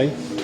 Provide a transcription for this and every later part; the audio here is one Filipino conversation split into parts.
Okay?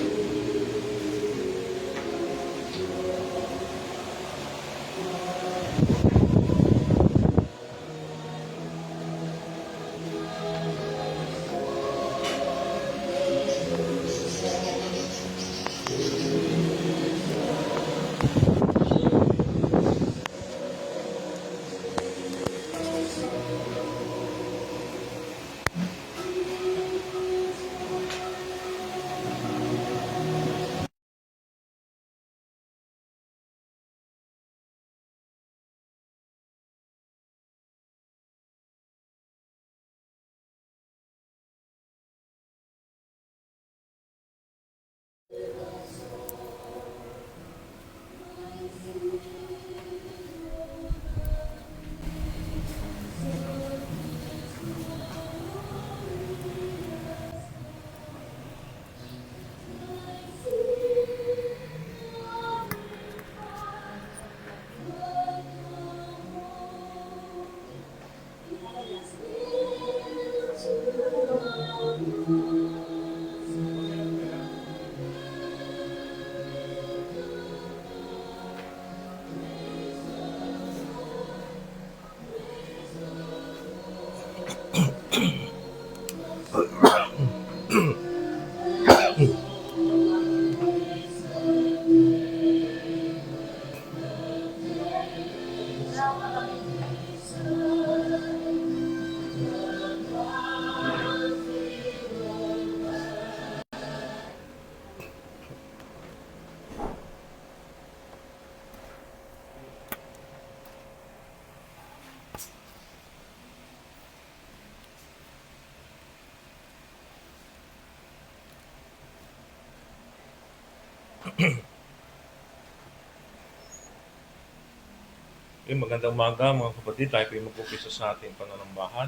Magandang umaga mga kapatid. Tayo po ay mag-umpisa sa ating pananambahan.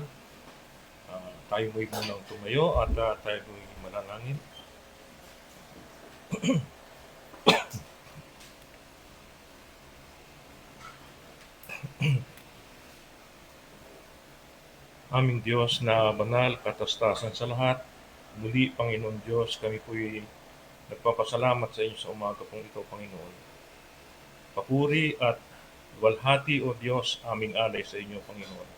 Tayo mo'y munang tumayo at tayo mo'y manalangin. Aming Diyos na banal, katastasan sa lahat, muli, Panginoon Diyos, kami po'y nagpapasalamat sa inyo sa umaga pong ito, Panginoon. Papuri at walhati, O Diyos, aming alay sa inyo, Panginoon.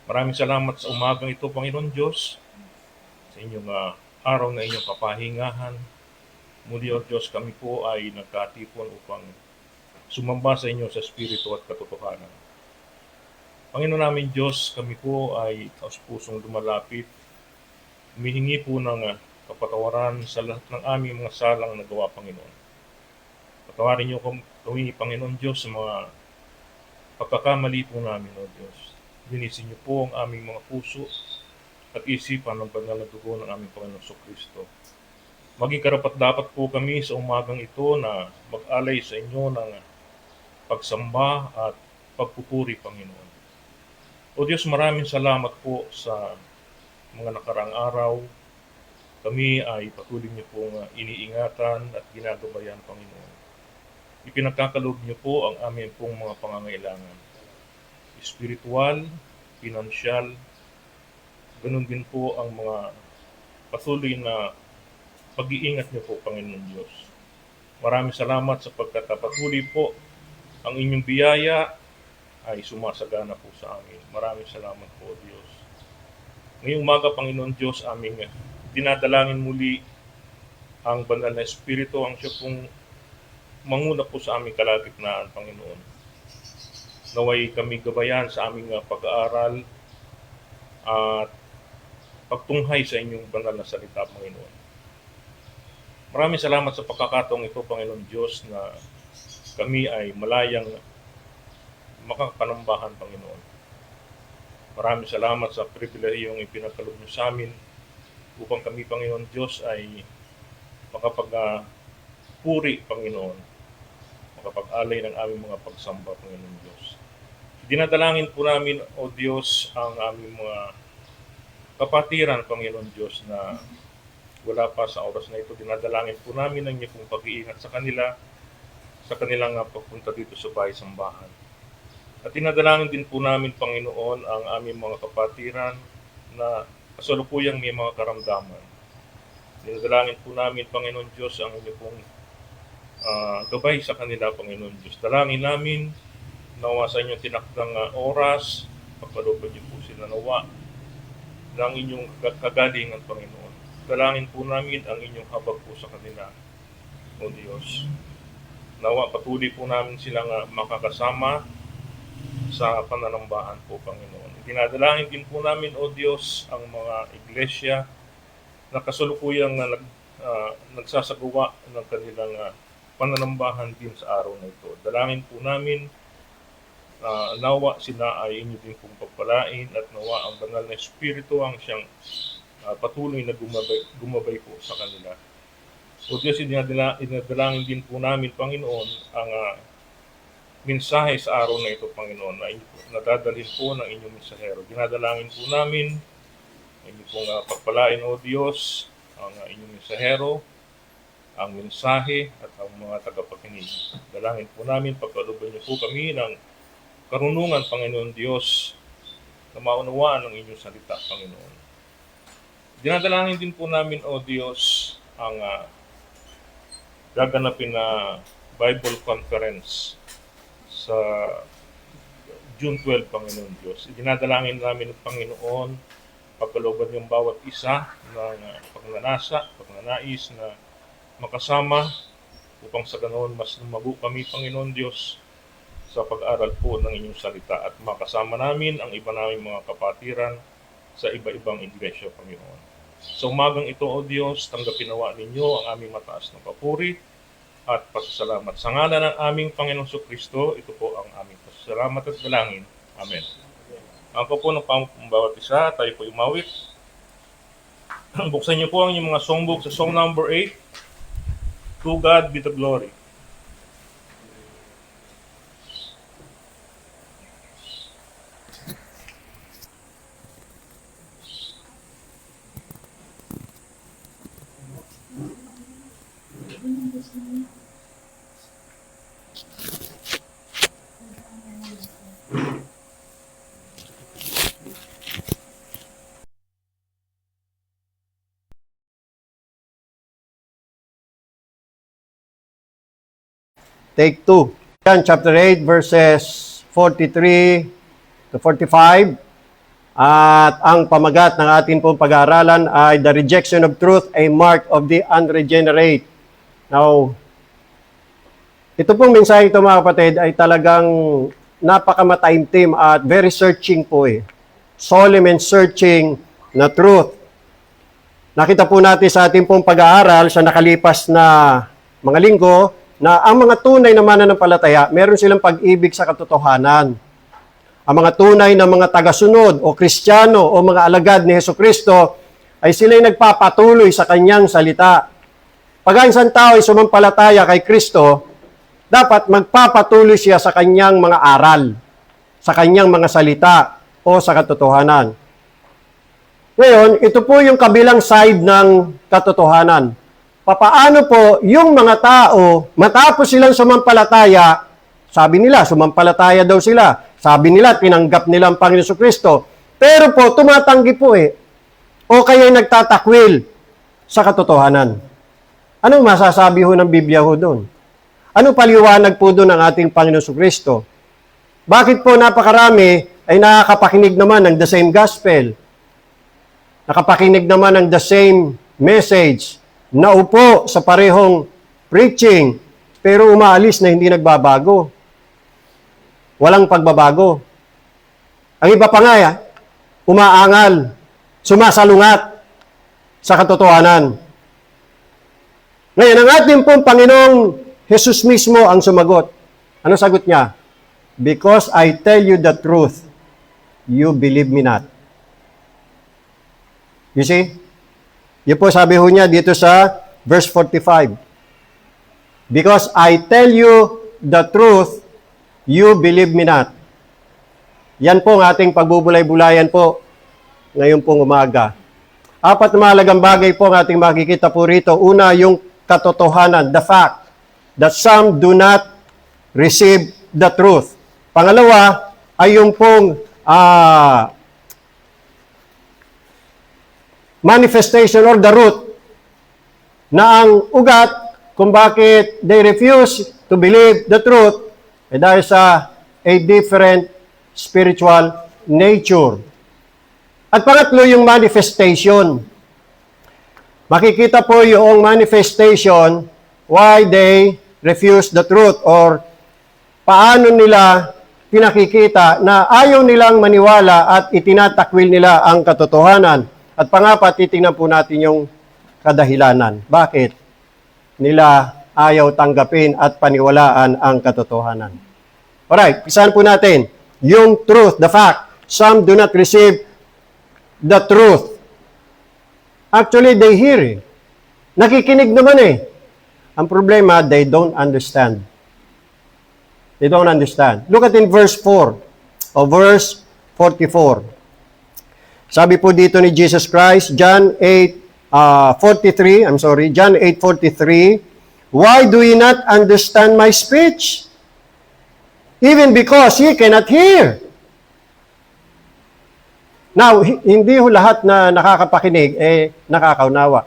Maraming salamat sa umagang ito, Panginoon Diyos, sa inyong araw na inyong kapahingahan. Muli, O Diyos, kami po ay nagkatipon upang sumamba sa inyo sa Espiritu at katotohanan. Panginoon namin Diyos, kami po ay taos-pusong lumalapit. Humihingi po ng kapatawaran sa lahat ng aming mga salang nagawa, Panginoon. Patawarin niyo kami, Panginoon Diyos, sa mga pagkakamali po namin, O Diyos. Linisin niyo po ang aming mga puso at isipan ng banal na dugo ng aming Panginoon Kristo. Maging karapat-dapat po kami sa umagang ito na mag-alay sa inyo ng pagsamba at pagpupuri, Panginoon. O Diyos, maraming salamat po sa mga nakaraang araw. Kami ay patuloy niyo pong iniingatan at ginagabayan, Panginoon. Ipinagkakaloob niyo po ang aming pong mga pangangailangan. Espiritual, pinansyal, ganun din po ang mga patuloy na pag-iingat niyo po, Panginoon Diyos. Maraming salamat sapagkat patuloy po ang inyong biyaya ay sumasagana po sa amin. Maraming salamat po, Diyos. Ngayong umaga, Panginoon Diyos, aming dinadalangin muli ang banal na Espiritu, ang siya pong manguna po sa aming kalagitnaan, Panginoon. Naway kami gabayan sa aming pag-aaral at pagtunghay sa inyong banal na salita, Panginoon. Maraming salamat sa pagkakataong ito, Panginoon Diyos, na kami ay malayang makapanambahan, Panginoon. Maraming salamat sa pribilehiyong ipinagkaloob niyo sa amin upang kami, Panginoon Diyos, ay makapagpuri, Panginoon, makapag-alay ng aming mga pagsamba, Panginoon Diyos. Dinadalangin po namin, O Diyos, ang aming mga kapatiran, Panginoon Diyos, na wala pa sa oras na ito. Dinadalangin po namin ang inyong pag-iingat sa kanila, sa kanilang pagpunta dito sa bahay-sambahan. At dinadalangin din po namin, Panginoon, ang aming mga kapatiran na kasalukuyang may mga karamdaman. Dinadalangin po namin, Panginoon Diyos, ang inyo pong gabay sa kanila, Panginoon Diyos. Dalangin namin, nawa sa inyong tinakdang oras, pagkalooban niyo po sila nawa ng inyong kagalingan, Panginoon. Dalangin po namin ang inyong habag po sa kanila, O Diyos. Nawa patuloy po namin silang makakasama sa pananambahan po, Panginoon. Dinadalangin din po namin, O Diyos, ang mga iglesia na kasalukuyang nagsasagawa ng kanilang pananambahan din sa araw na ito. Dalangin po namin nawa sila ay inyo din pong pagpalain at nawa ang banal na Espiritu ang siyang patuloy na gumabay po sa kanila. O Diyos, inadalangin din po namin, Panginoon, ang mensahe sa araw na ito, Panginoon, na nadadalhin po ng inyong mensahero. Dinadalangin po namin, inyo pong pagpalain, O Diyos, ang inyong mensahero, ang mensahe at ang mga tagapakinig. Dalangin po namin, pagkalooban niyo po kami ng karunungan, Panginoon Diyos, na maunawaan ang inyong salita, Panginoon. Dinadalangin din po namin, O Diyos, ang gaganapin na Bible Conference sa June 12, Panginoon Diyos. Dinadalangin namin ng Panginoon, pagkalooban yung bawat isa ng pagnanais na makasama upang sa ganoon mas lumago kami, Panginoon Diyos, sa pag-aral po ng inyong salita at makasama namin ang iba naming mga kapatiran sa iba-ibang iglesia, Panginoon. Sa umagang ito, O Diyos, tanggapin nawa ninyo ang aming mataas na papuri at pasasalamat. Sa ngalan ng aming Panginoong Kristo, ito po ang aming pasasalamat at dalangin. Amen. Ako po ng bawat isa, tayo po umawit. Buksan niyo po ang inyong mga songbook sa song number 8, To God be the glory. Take 2. John chapter 8 verses 43 to 45. At ang pamagat ng ating pong pag-aaralan ay The Rejection of Truth, a Mark of the Unregenerate. Now, ito pong mensahe ito, mga kapatid, ay talagang napakamataimtim at very searching po solemn and searching na truth. Nakita po natin sa ating pong pag-aaral sa nakalipas na mga linggo na ang mga tunay na mananampalataya, meron silang pag-ibig sa katotohanan. Ang mga tunay na mga tagasunod o Kristiyano o mga alagad ni Hesukristo ay sila'y nagpapatuloy sa kanyang salita. Pag ang isang tao ay sumampalataya kay Kristo, dapat magpapatuloy siya sa kanyang mga aral, sa kanyang mga salita o sa katotohanan. Ngayon, ito po yung kabilang side ng katotohanan. Papaano po yung mga tao, matapos silang sumampalataya, sabi nila, sumampalataya daw sila. Sabi nila, tinanggap nila ang Panginoon Kristo. Pero po, tumatanggi po o kaya nagtatakwil sa katotohanan. Anong masasabi ho ng Biblia ho doon? Anong paliwanag po doon ng ating Panginoon Kristo? Bakit po napakarami ay nakakapakinig naman ng the same gospel? Nakapakinig naman ng the same message? Naupo sa parehong preaching, pero umaalis na hindi nagbabago. Walang pagbabago. Ang iba pa nga, umaangal, sumasalungat sa katotohanan. Ngayon, ang ating pong Panginoong Jesus mismo ang sumagot. Ano sagot niya? Because I tell you the truth, you believe me not. You see? Yun po sabi ho niya dito sa verse 45. Because I tell you the truth, you believe me not. Yan po ang ating pagbubulay-bulayan po ngayon pong umaga. Apat na mahalagang bagay po ang ating makikita po rito. Una, yung katotohanan, the fact that some do not receive the truth. Pangalawa, ay yung pong manifestation or the root na ang ugat kung bakit they refuse to believe the truth ay dahil sa a different spiritual nature. At pangatlo, yung manifestation. Makikita po yung manifestation why they refuse the truth or paano nila pinakikita na ayaw nilang maniwala at itinatakwil nila ang katotohanan. At pangapat, titingnan po natin yung kadahilanan. Bakit nila ayaw tanggapin at paniwalaan ang katotohanan? Alright, pisahan po natin. Yung truth, the fact. Some do not receive the truth. Actually, they hear eh. Nakikinig naman eh. Ang problema, they don't understand. They don't understand. Look at in verse 4 o verse 44. Sabi po dito ni Jesus Christ, John 8:43, John 8:43, why do ye not understand my speech? Even because ye cannot hear. Now, hindi ho lahat na nakakapakinig, nakakaunawa.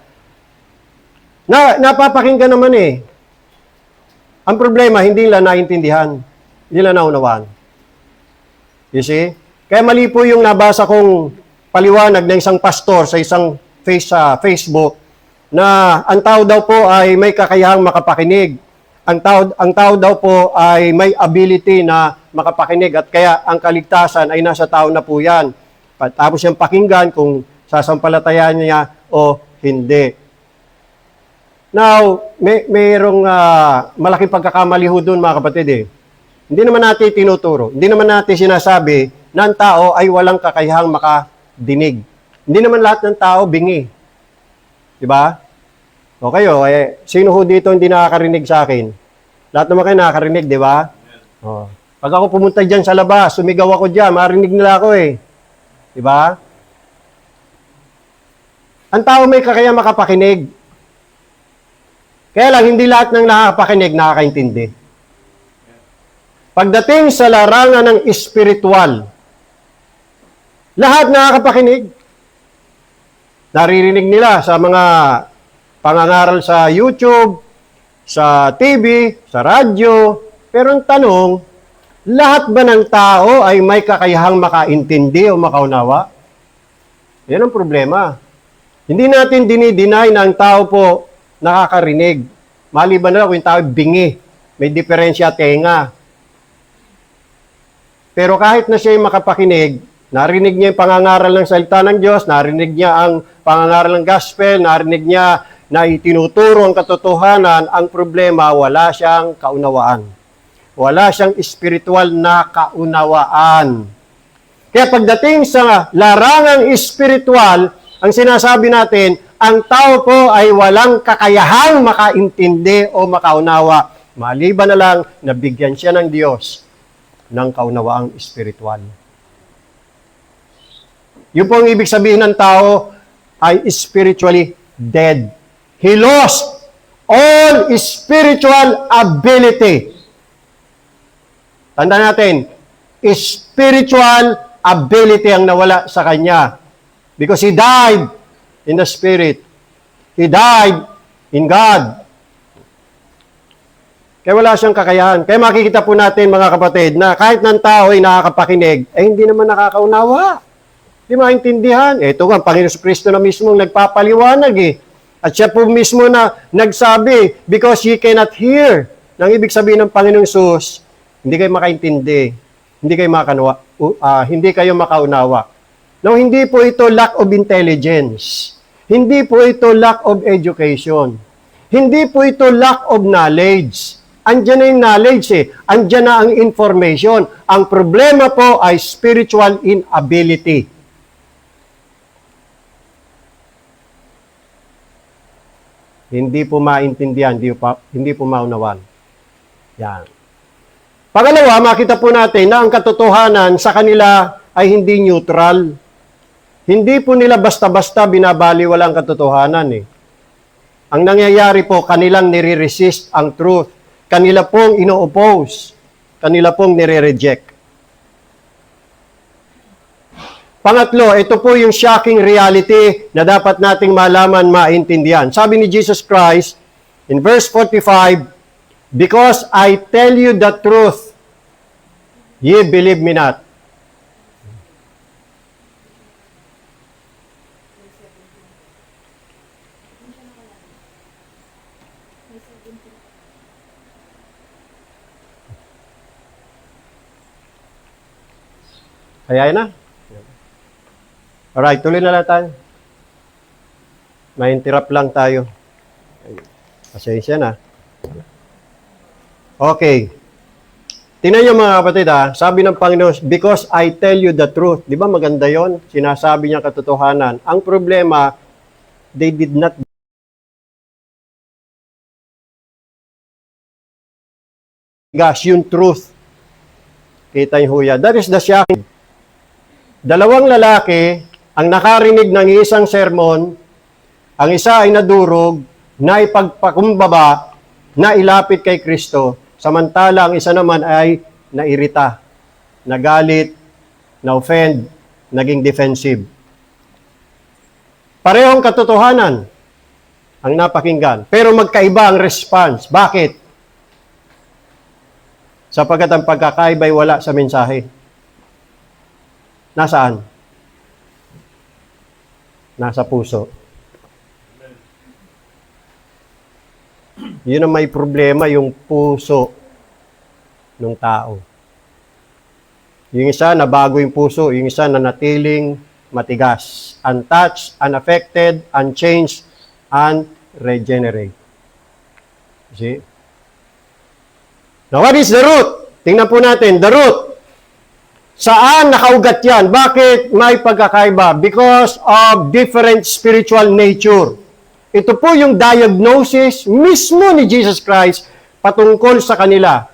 Napapakinggan naman eh. Ang problema, hindi nila naintindihan. Hindi nila naunawaan. You see? Kaya mali po yung nabasa kong paliwanag ng isang pastor sa isang Facebook na ang tao daw po ay may kakayahang makapakinig. Ang tao daw po ay may ability na makapakinig at kaya ang kaligtasan ay nasa tao na po yan. Tapos yung pakinggan kung sasampalatayaan niya o hindi. Now, mayroong malaking pagkakamali ho doon mga kapatid eh. Hindi naman natin tinuturo. Hindi naman natin sinasabi na ang tao ay walang kakayahang makadinig. Hindi naman lahat ng tao bingi. Diba? O kayo, sino ho dito hindi nakakarinig sa akin? Lahat naman kayo nakakarinig, di ba? O. Pag ako pumunta dyan sa labas, sumigaw ako dyan, marinig nila ako eh. Di ba? Ang tao may kakaya makapakinig. Kaya lang, hindi lahat ng nakakapakinig nakakaintindi. Pagdating sa larangan ng espiritual, lahat nakakapakinig. Naririnig nila sa mga pangangaral sa YouTube, sa TV, sa radyo. Pero ang tanong, lahat ba ng tao ay may kakayahang makaintindi o makaunawa? Yan ang problema. Hindi natin dinideny na ang tao po nakakarinig. Maliban na lang kung yung tao bingi. May diferensya tenga. Pero kahit na siya ay makapakinig, narinig niya yung pangangaral ng salita ng Diyos, narinig niya ang pangangaral ng gospel, narinig niya na itinuturo ang katotohanan, ang problema, wala siyang kaunawaan. Wala siyang espiritual na kaunawaan. Kaya pagdating sa larangang espiritual, ang sinasabi natin, ang tao po ay walang kakayahang makaintindi o makaunawa. Maliban na lang, nabigyan siya ng Diyos ng kaunawaang espiritual. Yun po ang ibig sabihin ng tao ay spiritually dead. He lost all spiritual ability. Tandaan natin, spiritual ability ang nawala sa kanya. Because he died in the Spirit. He died in God. Kaya wala siyang kakayahan. Kaya makikita po natin mga kapatid na kahit ng tao ay nakakapakinig, hindi naman nakakaunawa. Hindi maintindihan. Ito nga, Panginoon Kristo na mismo nagpapaliwanag eh. At siya po mismo na nagsabi, because ye cannot hear. Nang ibig sabihin ng Panginoong Sus, hindi kayo makaintindi. Hindi kayo makaunawa. Now, hindi po ito lack of intelligence. Hindi po ito lack of education. Hindi po ito lack of knowledge. Andiyan na yung knowledge eh. Andiyan na ang information. Ang problema po ay spiritual inability. Hindi po maintindihan, hindi po maunawan. Yan. Pangalawa, makita po natin na ang katotohanan sa kanila ay hindi neutral. Hindi po nila basta-basta binabaliwala ang katotohanan eh. Ang nangyayari po, kanilang nire-resist ang truth. Kanila pong ino-oppose. Kanila pong nire-reject. Pangatlo, ito po yung shocking reality na dapat nating malaman, maintindihan. Sabi ni Jesus Christ in verse 45, "Because I tell you the truth, ye believe me not." Kaya na. Alright, tuloy na lang tayo. Ma-interrupt lang tayo. Pasensya na. Okay. Tingnan niyo mga kapatid sabi ng Panginoon, "Because I tell you the truth." Di ba maganda yon? Sinasabi niya katotohanan. Ang problema, they did not gosh, yung truth. Kita niyo huya. That is the shocking. Dalawang lalaki ang nakarinig ng isang sermon, ang isa ay nadurog, na ipagpakumbaba, na ilapit kay Kristo, samantala ang isa naman ay nairita, nagalit, na-offend, naging defensive. Parehong katotohanan ang napakinggan, pero magkaiba ang response. Bakit? Sapagkat ang pagkakaiba ay wala sa mensahe. Nasaan? Nasa puso. Yun ang may problema, yung puso ng tao. Yung isa, nabago yung puso. Yung isa, nanatiling matigas. Untouched, unaffected, unchanged, unregenerate. See? Now, what is the root? Tingnan po natin, the root. Saan nakaugat yan? Bakit may pagkakaiba? Because of different spiritual nature. Ito po yung diagnosis mismo ni Jesus Christ patungkol sa kanila.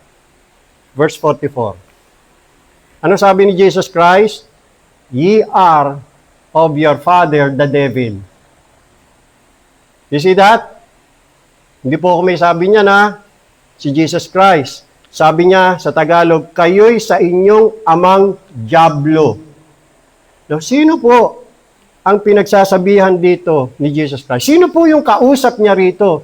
Verse 44. Ano sabi ni Jesus Christ? "Ye are of your father the devil." You see that? Hindi po ako may sabi niya na si Jesus Christ. Sabi niya sa Tagalog, "Kayo'y sa inyong amang diablo." Now, sino po ang pinagsasabihan dito ni Jesus Christ? Sino po yung kausap niya rito?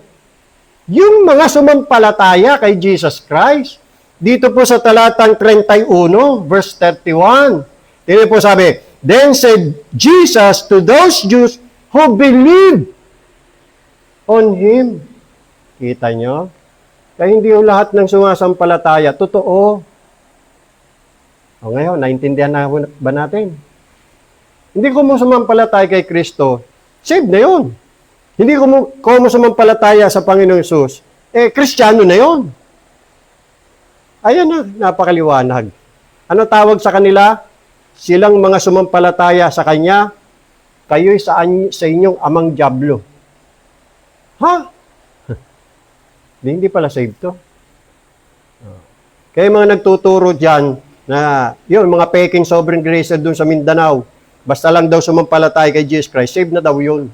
Yung mga sumampalataya kay Jesus Christ. Dito po sa talatang 31, verse 31. Tingnan po sabi, "Then said Jesus to those Jews who believed on Him." Kita nyo? Kaya hindi yung lahat ng sumasampalataya, totoo. O ngayon, naintindihan na ba natin? Hindi ko mo sumampalataya kay Kristo, save na yun. Hindi ko mo sumampalataya sa Panginoong Hesus, Kristiyano na yun. Ayan na, napakaliwanag. Ano tawag sa kanila? Silang mga sumampalataya sa Kanya, kayo'y sa inyong amang diablo. Ha? Hindi pala saved to. Kaya mga nagtuturo dyan na yun, mga peking sovereign grace doon sa Mindanao, basta lang daw sumampalatay kay Jesus Christ, saved na daw yun.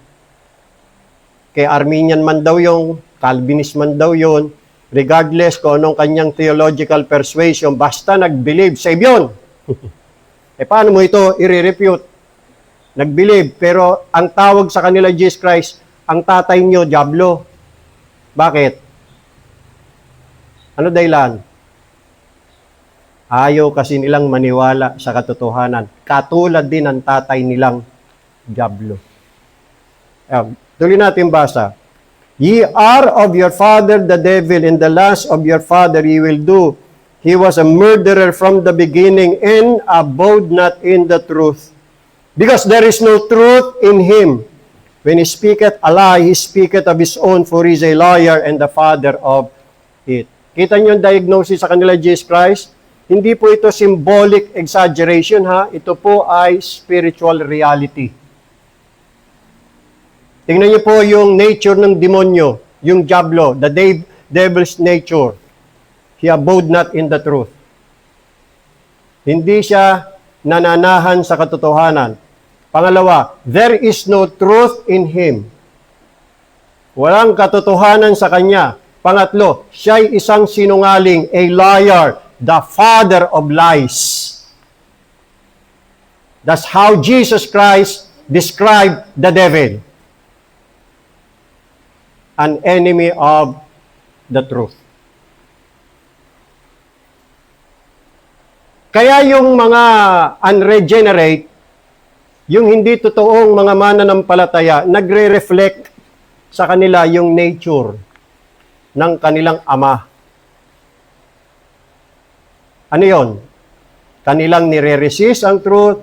Kay Armenian man daw yun, Calvinist man daw yun, regardless kung anong kanyang theological persuasion, basta nag-believe, save yun. Paano mo ito i-refute? Nag-believe, pero ang tawag sa kanila Jesus Christ, ang tatay nyo, diablo. Bakit? Ano dahilan? Ayaw kasi nilang maniwala sa katotohanan. Katulad din ang tatay nilang diablo. Tuloy natin basa. "Ye are of your father the devil, and the lust of your father ye will do. He was a murderer from the beginning, and abode not in the truth. Because there is no truth in him. When he speaketh a lie, he speaketh of his own, for he is a liar and the father of it." Kita niyo yung diagnosis sa kanila, Jesus Christ? Hindi po ito symbolic exaggeration, ha? Ito po ay spiritual reality. Tingnan niyo po yung nature ng demonyo, yung diablo, the devil's nature. He abode not in the truth. Hindi siya nananahan sa katotohanan. Pangalawa, there is no truth in him. Walang katotohanan sa kanya. Pangatlo, siya'y isang sinungaling, a liar, the father of lies. That's how Jesus Christ described the devil. An enemy of the truth. Kaya yung mga unregenerate, yung hindi totoong mga mananampalataya, nagre-reflect sa kanila yung nature ng kanilang ama. Ano yon? Kanilang nire-resist ang truth,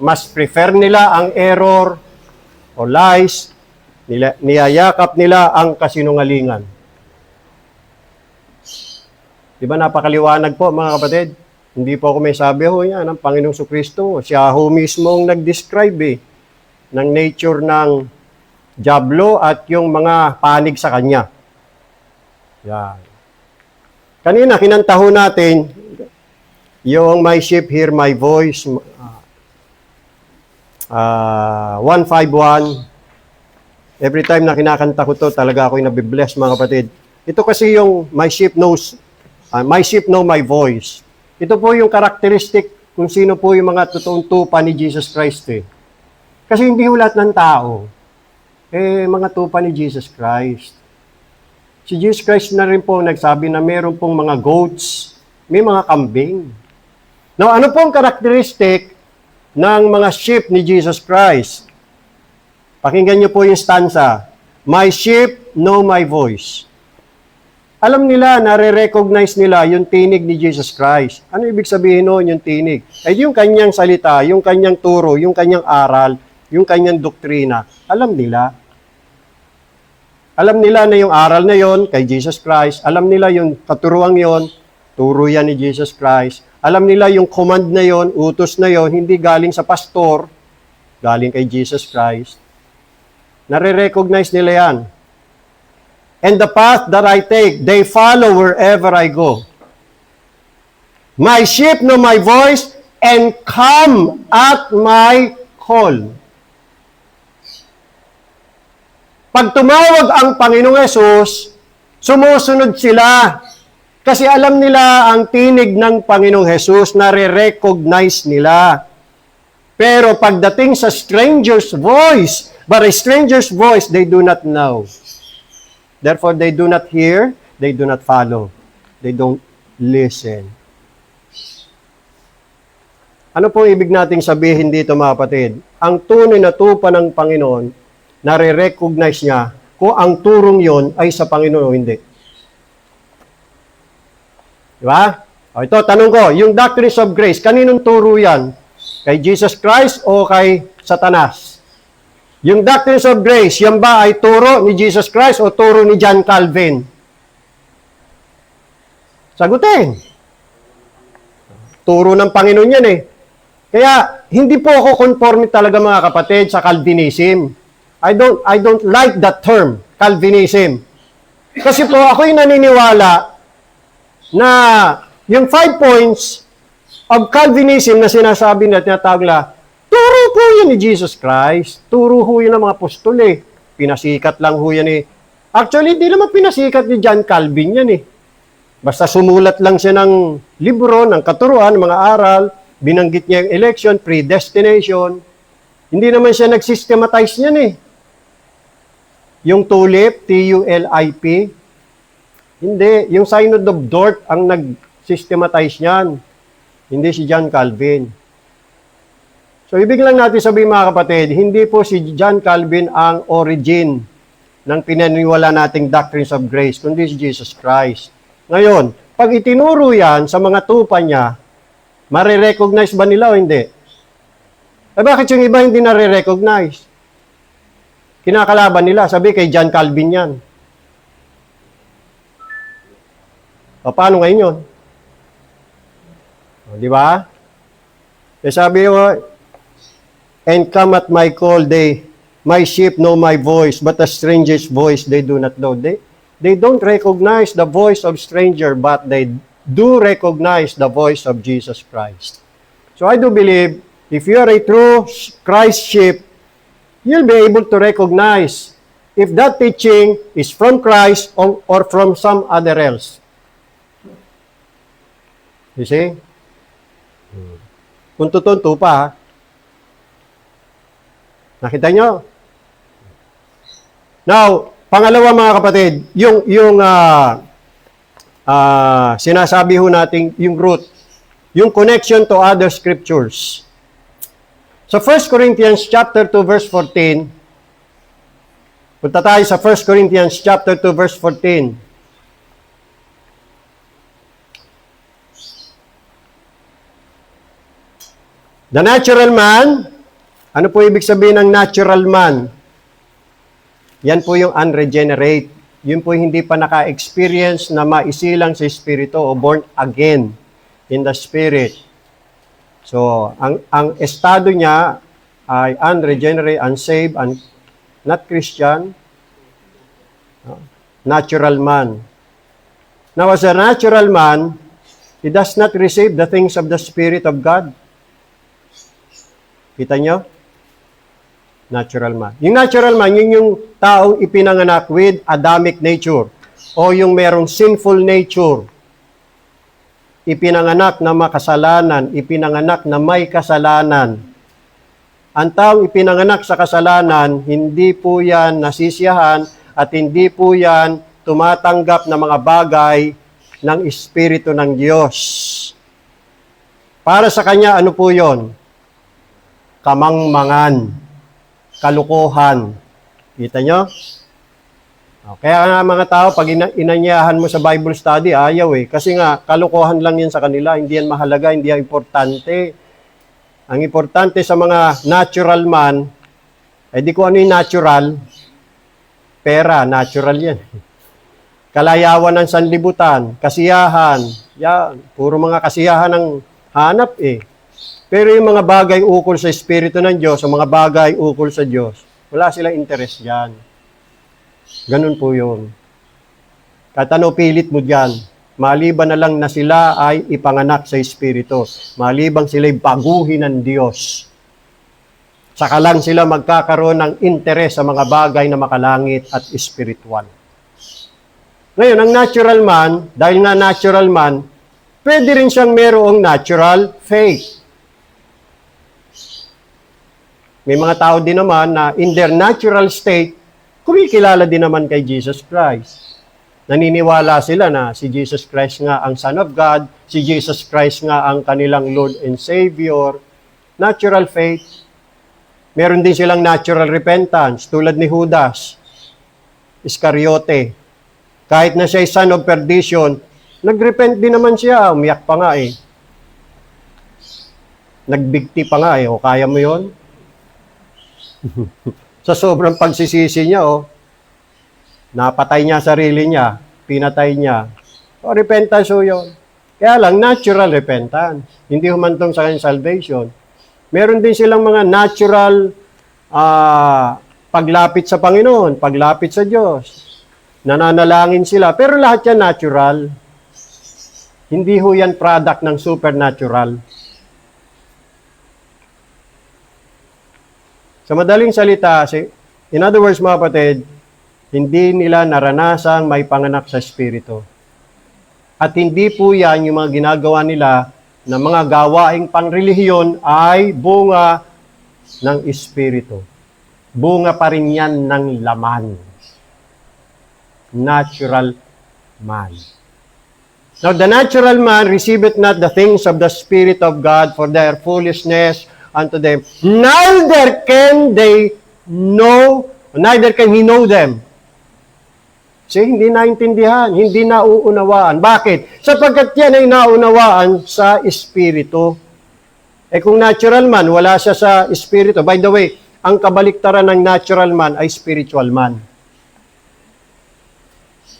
mas prefer nila ang error o lies, niyayakap nila ang kasinungalingan. Di ba napakaliwanag po mga kapatid? Hindi po ako may sabi ho yan ng Panginoong Sukristo. Siya ho mismong nag-describe ng nature ng Diablo at yung mga panig sa kanya. Yan. Kanina, kinanta ho natin yung My Sheep Hear My Voice, 151. Every time na kinakanta ko to, talaga ako'y nabibless mga kapatid. Ito kasi yung My Sheep Know My Voice. Ito po yung karakteristik kung sino po yung mga totoong tupa ni Jesus Christ. Kasi hindi ho lahat ng tao, mga tupa ni Jesus Christ. Si Jesus Christ na rin po nagsabi na meron pong mga goats, may mga kambing. Now, ano pong karakteristik ng mga sheep ni Jesus Christ? Pakinggan niyo po yung stanza. My sheep know my voice. Alam nila, nare-recognize nila yung tinig ni Jesus Christ. Ano ibig sabihin noon yung tinig? Ay yung kanyang salita, yung kanyang turo, yung kanyang aral, yung kanyang doktrina. Alam nila. Alam nila na yung aral na yon kay Jesus Christ. Alam nila yung katuruang yon, turo yan ni Jesus Christ. Alam nila yung command na yon, utos na yon, hindi galing sa pastor, galing kay Jesus Christ. Nare-recognize nila yan. And the path that I take, they follow wherever I go. My sheep know my voice and come at my call. Pag tumawag ang Panginoong Hesus, sumusunod sila. Kasi alam nila ang tinig ng Panginoong Hesus, nare-recognize nila. Pero pagdating sa stranger's voice, but a stranger's voice they do not know. Therefore, they do not hear, they do not follow. They don't listen. Ano pong ibig nating sabihin dito mga kapatid? Ang tunay na tupa ng Panginoon, nare-recognize niya kung ang turong yon ay sa Panginoon o hindi. Di ba? O ito, tanong ko, yung doctrines of grace, kaninong turo yan? Kay Jesus Christ o kay Satanas? Yung doctrines of grace, yan ba ay turo ni Jesus Christ o turo ni John Calvin? Sagutin. Turo ng Panginoon yan Kaya, hindi po ako conforme talaga mga kapatid sa Calvinism. I don't like that term, Calvinism. Kasi po ako'y naniniwala na yung 5 points of Calvinism na sinasabi na tinatawag na turo po yun ni Jesus Christ. Turo ho yun ng mga apostol Pinasikat lang ho yan Actually, hindi naman pinasikat ni John Calvin yan Basta sumulat lang siya ng libro, ng katuruan, ng mga aral, binanggit niya yung election, predestination. Hindi naman siya nag-systematize niyan Yung tulip, TULIP, hindi. Yung Synod of Dort ang nag-systematize niyan. Hindi si John Calvin. So, ibig lang natin sabihin mga kapatid, hindi po si John Calvin ang origin ng pinaniwala nating doctrines of grace, kundi si Jesus Christ. Ngayon, pag itinuro yan sa mga tupa niya, marirecognize ba nila o hindi? Bakit yung iba hindi nare-recognize? Kinakalaban nila, sabi kay John Calvin yan. O, paano ngayon yun? O, di ba? Sabi ko, and come at my call, my sheep know my voice, but a stranger's voice they do not know. They don't recognize the voice of stranger, but they do recognize the voice of Jesus Christ. So I do believe, if you are a true Christ sheep, you'll be able to recognize if that teaching is from Christ or from some other else. You see? Kung tutunto pa, ha? Nakita nyo? Now, pangalawa mga kapatid, yung sinasabi ho natin, yung root, yung connection to other scriptures. So 1 Corinthians chapter 2 verse 14, punta tayo sa 1 Corinthians chapter 2 verse 14. The natural man, ano po ibig sabihin ng natural man? Yan po yung unregenerate. Yun po hindi pa naka-experience na maisilang sa Espiritu o born again in the Spirit. So, ang estado niya ay unregenerate, unsaved, not Christian, natural man. Now, as a natural man, he does not receive the things of the Spirit of God. Kita nyo? Natural man. Yung natural man, yun yung taong ipinanganak with Adamic nature o yung merong sinful nature. Ipinanganak na makasalanan, ipinanganak na may kasalanan. Ang taong ipinanganak sa kasalanan, hindi po yan nasisiyahan at hindi po yan tumatanggap ng mga bagay ng Espiritu ng Diyos. Para sa kanya, ano po yon? Kamangmangan, kalukuhan. Kita nyo? Kaya nga mga tao, pag inanyahan mo sa Bible study, ayaw eh. Kasi nga, kalukuhan lang yan sa kanila. Hindi yan mahalaga, hindi yan importante. Ang importante sa mga natural man, di ko ano yung natural? Pera, natural yan. Kalayawan ng sanlibutan, kasiyahan. Yan, puro mga kasiyahan ang hanap eh. Pero yung mga bagay ukol sa Espiritu ng Diyos, o mga bagay ukol sa Diyos, wala silang interest dyan. Ganun po yun. Kahit ano pilit mo dyan, maliban na lang na sila ay ipanganak sa Espiritu. Malibang sila'y baguhin ng Diyos. Saka lang sila magkakaroon ng interest sa mga bagay na makalangit at spiritual. Ngayon, ang natural man, dahil nga natural man, pwede rin siyang merong natural faith. May mga tao din naman na in their natural state, kumikilala din naman kay Jesus Christ. Naniniwala sila na si Jesus Christ nga ang Son of God, si Jesus Christ nga ang kanilang Lord and Savior. Natural faith. Meron din silang natural repentance, tulad ni Judas Iscariote. Kahit na siya ay son of perdition, nagrepent din naman siya. Umiyak pa nga eh. Nagbigti pa nga eh. O kaya mo yon? Sa sobrang pagsisisi niya, napatay niya sarili niya, pinatay niya. O, repentance o yun. Kaya lang, natural repentance. Hindi humantong sa kanyang salvation. Meron din silang mga natural paglapit sa Panginoon, paglapit sa Diyos. Nananalangin sila. Pero lahat yan natural. Hindi ho yan product ng supernatural. Sa madaling salita, in other words mga kapatid, hindi nila naranasang may panganak sa Espiritu. At hindi po yan yung mga ginagawa nila na mga gawaing panrelihiyon ay bunga ng Espiritu. Bunga pa rin yan ng laman. Natural man. Now, the natural man receiveth not the things of the Spirit of God, for their foolishness unto them. Neither can he know them. Kasi hindi naintindihan, hindi nauunawaan. Bakit? Sapagkat yan ay naunawaan sa Espiritu. Kung natural man, wala siya sa Espiritu. By the way, ang kabaliktaran ng natural man ay spiritual man.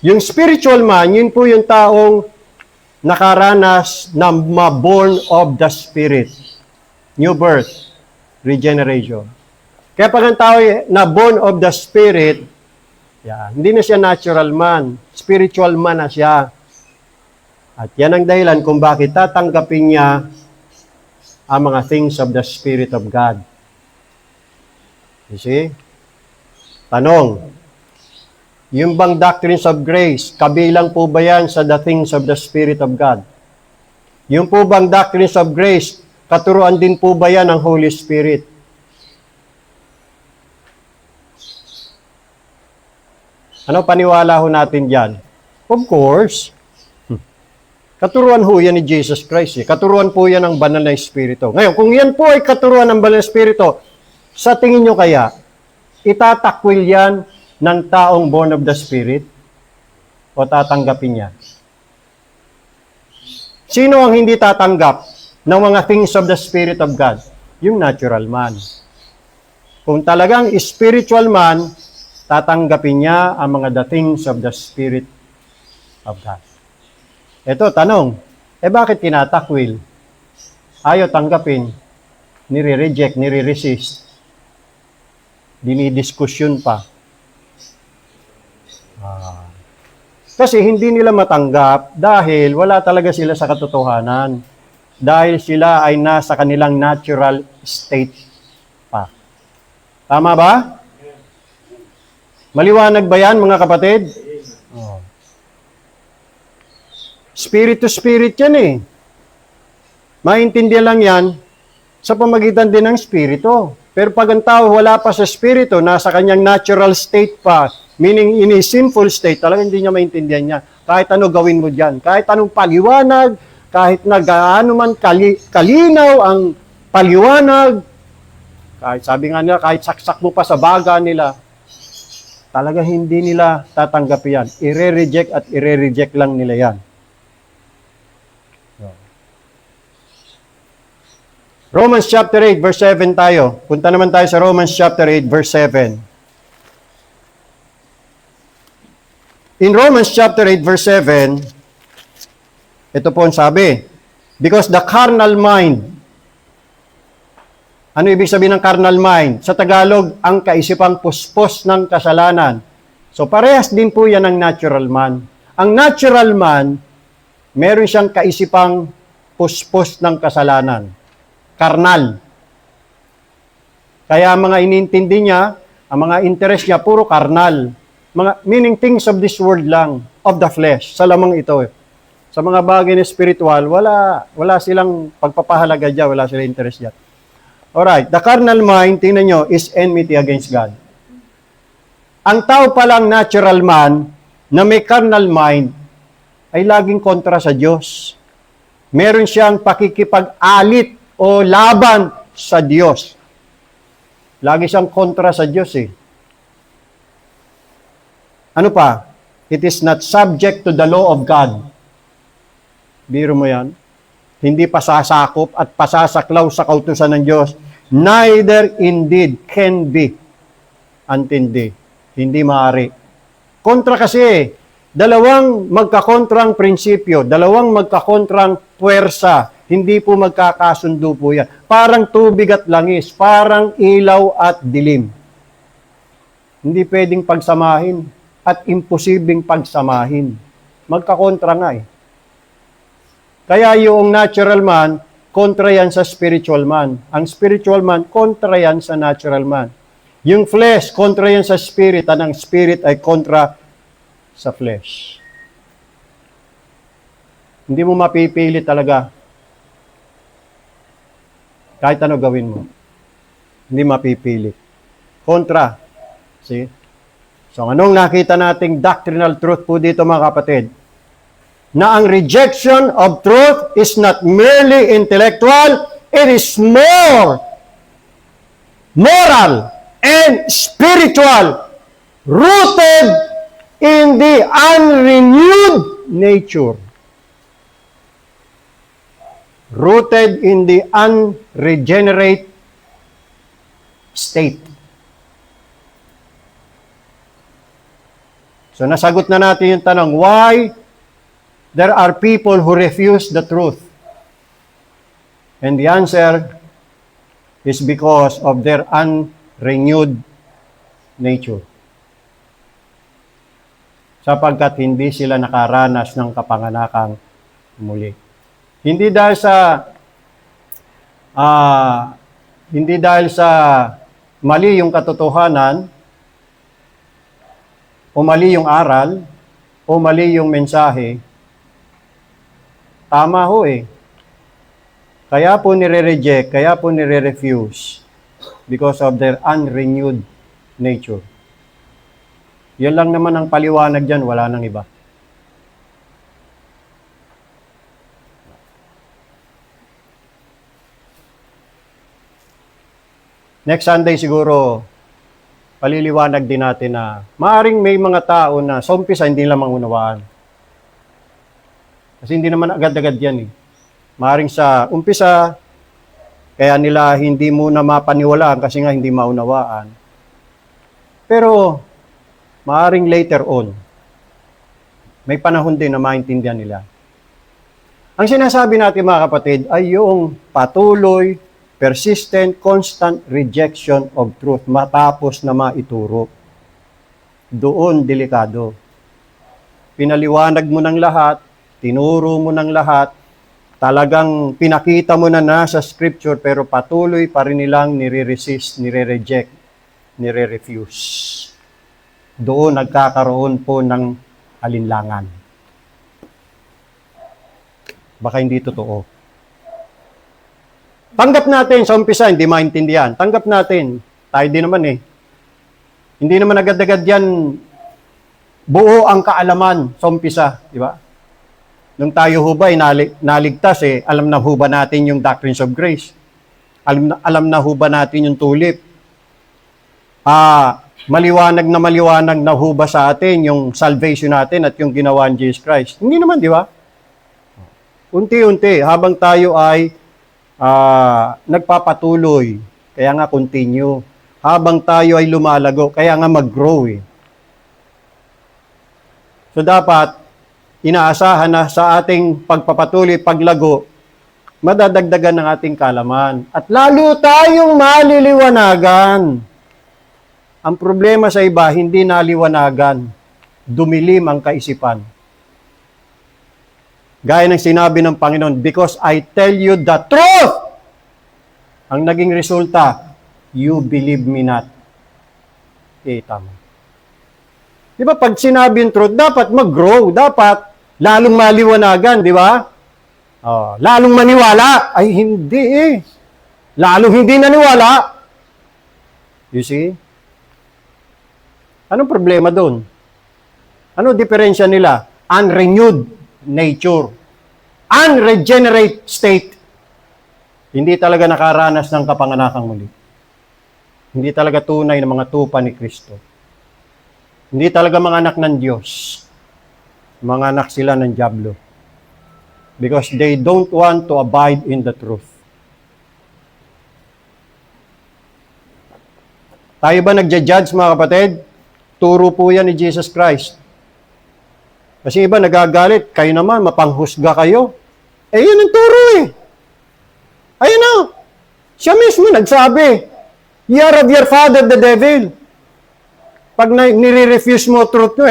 Yung spiritual man, yun po yung taong nakaranas na ma-born of the Spirit. New birth, regeneration. Kaya pag ang tao na born of the Spirit, hindi na siya natural man, spiritual man na siya. At yan ang dahilan kung bakit tatanggapin niya ang mga things of the Spirit of God. You see? Tanong, yung bang doctrines of grace, kabilang po ba yan sa the things of the Spirit of God? Yung po bang doctrines of grace, Katuruan din po ba yan ng Holy Spirit? Ano paniwala ho natin dyan? Of course. Katuruan ho yan ni Jesus Christ. Katuruan po yan ng Banal na Espiritu. Ngayon, kung yan po ay katuruan ng Banal na Espiritu, sa tingin nyo kaya, itatakwil yan ng taong born of the Spirit? O tatanggapin niya? Sino ang hindi tatanggap ng mga things of the Spirit of God? Yung natural man. Kung talagang spiritual man, tatanggapin niya ang mga the things of the Spirit of God. Ito, tanong, bakit tinatakwil? Ayaw tanggapin, nire-reject, nire-resist, dinidiskusyon pa. Kasi hindi nila matanggap dahil wala talaga sila sa katotohanan. Dahil sila ay nasa kanilang natural state pa. Tama ba? Maliwanag ba yan, mga kapatid? Oh. Spirit to spirit yan eh. Maintindihan lang yan sa pamagitan din ng spirito. Pero pag ang tao wala pa sa spirito, nasa kanyang natural state pa, meaning in a sinful state, talagang hindi niya maintindihan niya. Kahit ano gawin mo dyan, kahit anong paliwanag, kahit na gaano man kalinaw ang paliwanag, kahit sabi nga nila, kahit saksak mo pa sa baga nila, talaga hindi nila tatanggapin yan. Ire-reject at ire-reject lang nila yan. Romans chapter 8 verse 7 tayo. Punta naman tayo sa Romans chapter 8 verse 7. In Romans chapter 8 verse 7, ito po ang sabi, because the carnal mind, ano ibig sabihin ng carnal mind? Sa Tagalog, ang kaisipang puspos ng kasalanan. So parehas din po yan ng natural man. Ang natural man, meron siyang kaisipang puspos ng kasalanan. Karnal. Kaya ang mga inintindi niya, ang mga interest niya, puro karnal. Meaning things of this world lang, of the flesh, sa lamang ito. Sa mga bagay na spiritual, wala silang pagpapahalaga dyan, wala silang interest dyan. Alright, the carnal mind, tingnan nyo, is enmity against God. Ang tao palang natural man, na may carnal mind, ay laging kontra sa Diyos. Meron siyang pakikipag-alit o laban sa Diyos. Lagi siyang kontra sa Diyos eh. Ano pa? It is not subject to the law of God. Biro mo yan? Hindi pasasakop at pasasaklaw sa kautusan ng Diyos. Neither indeed can be. Antindi. Hindi maaari. Kontra kasi, dalawang magkakontrang prinsipyo, dalawang magkakontrang puwersa, hindi po magkakasundo po yan. Parang tubig at langis, parang ilaw at dilim. Hindi pwedeng pagsamahin at imposibleng pagsamahin. Magkakontra nga eh. Kaya yung natural man, kontra yan sa spiritual man. Ang spiritual man, kontra yan sa natural man. Yung flesh, kontra yan sa spirit, at ang spirit ay kontra sa flesh. Hindi mo mapipili talaga. Kahit ano gawin mo. Hindi mapipili. Kontra. See? So, anong nakita nating doctrinal truth po dito, mga kapatid? Na ang rejection of truth is not merely intellectual, it is more moral and spiritual, rooted in the unrenewed nature. Rooted in the unregenerate state. So nasagot na natin yung tanong, why there are people who refuse the truth? And the answer is because of their unrenewed nature. Sapagkat hindi sila nakaranas ng kapanganakang muli. Hindi dahil sa mali yung katotohanan, o mali yung aral, o mali yung mensahe. Tama ho eh. Kaya po nire-reject, kaya po nire-refuse because of their unrenewed nature. Yan lang naman ang paliwanag dyan, wala nang iba. Next Sunday siguro, paliliwanag din natin na maaring may mga tao na sa umpisa hindi nila maunawaan. Kasi hindi naman agad-agad yan eh. Maaring sa umpisa, kaya nila hindi muna mapaniwalaan kasi nga hindi maunawaan. Pero, maaring later on, may panahon din na maintindihan nila. Ang sinasabi natin mga kapatid ay yung patuloy, persistent, constant rejection of truth matapos na maituro. Doon delikado. Pinaliwanag mo ng lahat, tinuro mo ng lahat, talagang pinakita mo na nasa scripture pero patuloy pa rin nilang nire-resist, nire-reject, nire-refuse. Doon nagkakaroon po ng alinlangan. Baka hindi totoo. Tanggap natin sa umpisa, hindi maintindihan. Tanggap natin. Tayo din naman eh. Hindi naman agad-agad yan buo ang kaalaman sa umpisa. Di ba? Nung tayo ho ba naligtas eh, alam na ho ba natin yung doctrines of grace? Alam na ho ba natin yung tulip? Maliwanag na ho ba sa atin yung salvation natin at yung ginawa ni Jesus Christ? Hindi naman, di ba? Unti-unti, habang tayo ay nagpapatuloy, kaya nga continue. Habang tayo ay lumalago, kaya nga mag-grow eh. So dapat, inaasahan na sa ating pagpapatuloy, paglago, madadagdagan ng ating kalaman. At lalo tayong maliliwanagan. Ang problema sa iba, hindi naliwanagan. Dumilim ang kaisipan. Gaya ng sinabi ng Panginoon, because I tell you the truth. Ang naging resulta, you believe me not. Tama. Di ba, pag sinabi yung truth, dapat mag-grow, dapat lalong maliwanagan, di ba? Lalong maniwala. Ay, hindi eh. Lalong hindi naniwala. You see? Anong problema doon? Ano diferensya nila? Unrenewed nature. Unregenerate state. Hindi talaga nakaranas ng kapanganakang muli. Hindi talaga tunay na mga tupa ni Kristo. Hindi talaga mga anak ng Diyos. Mga anak sila ng Diablo. Because they don't want to abide in the truth. Tayo ba nagja-judge mga kapatid? Turo po yan ni Jesus Christ. Kasi iba nagagalit, kayo naman, mapanghusga kayo. Eh, yun ang turo eh. Ayun na. Siya mismo nagsabi, "You are of your father, the devil." Pag nire-refuse mo truth nyo,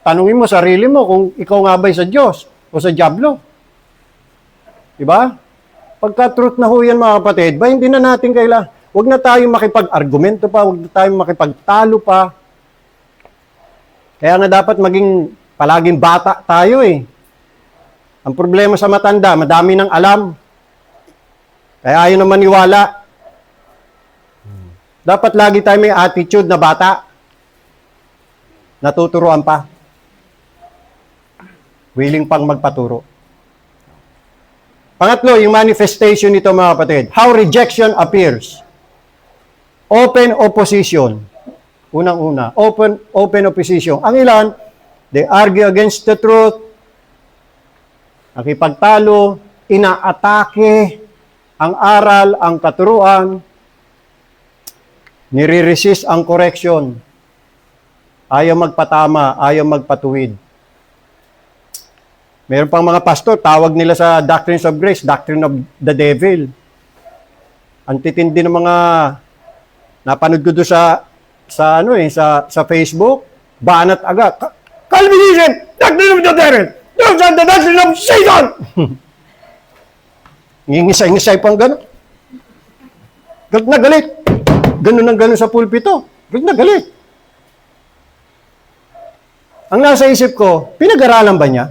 tanungin mo sarili mo kung ikaw nga ba'y sa Diyos o sa Diablo. Diba? Pagka truth na ho yan mga kapatid, ba hindi na natin kailangan. Huwag na tayong makipag-argumento pa, huwag na tayong makipagtalo pa. Kaya nga dapat maging palaging bata tayo eh. Ang problema sa matanda, madami ng alam. Kaya ayaw na maniwala. Dapat lagi tayo may attitude na bata. Natuturuan pa. Willing pang magpaturo. Pangatlo, yung manifestation nito mga kapatid. How rejection appears. Open opposition. Unang-una, open opposition. Ang ilan, they argue against the truth, nakipagtalo, inaatake ang aral, ang katuruan, nire-resist ang correction, ayaw magpatama, ayaw magpatuwid. Meron pang mga pastor, tawag nila sa doctrines of grace, doctrine of the devil. Ang titindi ng mga napanood ko doon sa Facebook, banat aga, Calvinism, doctrine of the devil, those are the doctrine of Satan. Ngingisay-ngisay pang gano'n. Galit na galit. Ganun ang ganun sa pulpito. Galit na galit. Ang nasa isip ko, pinag-aralan ba niya?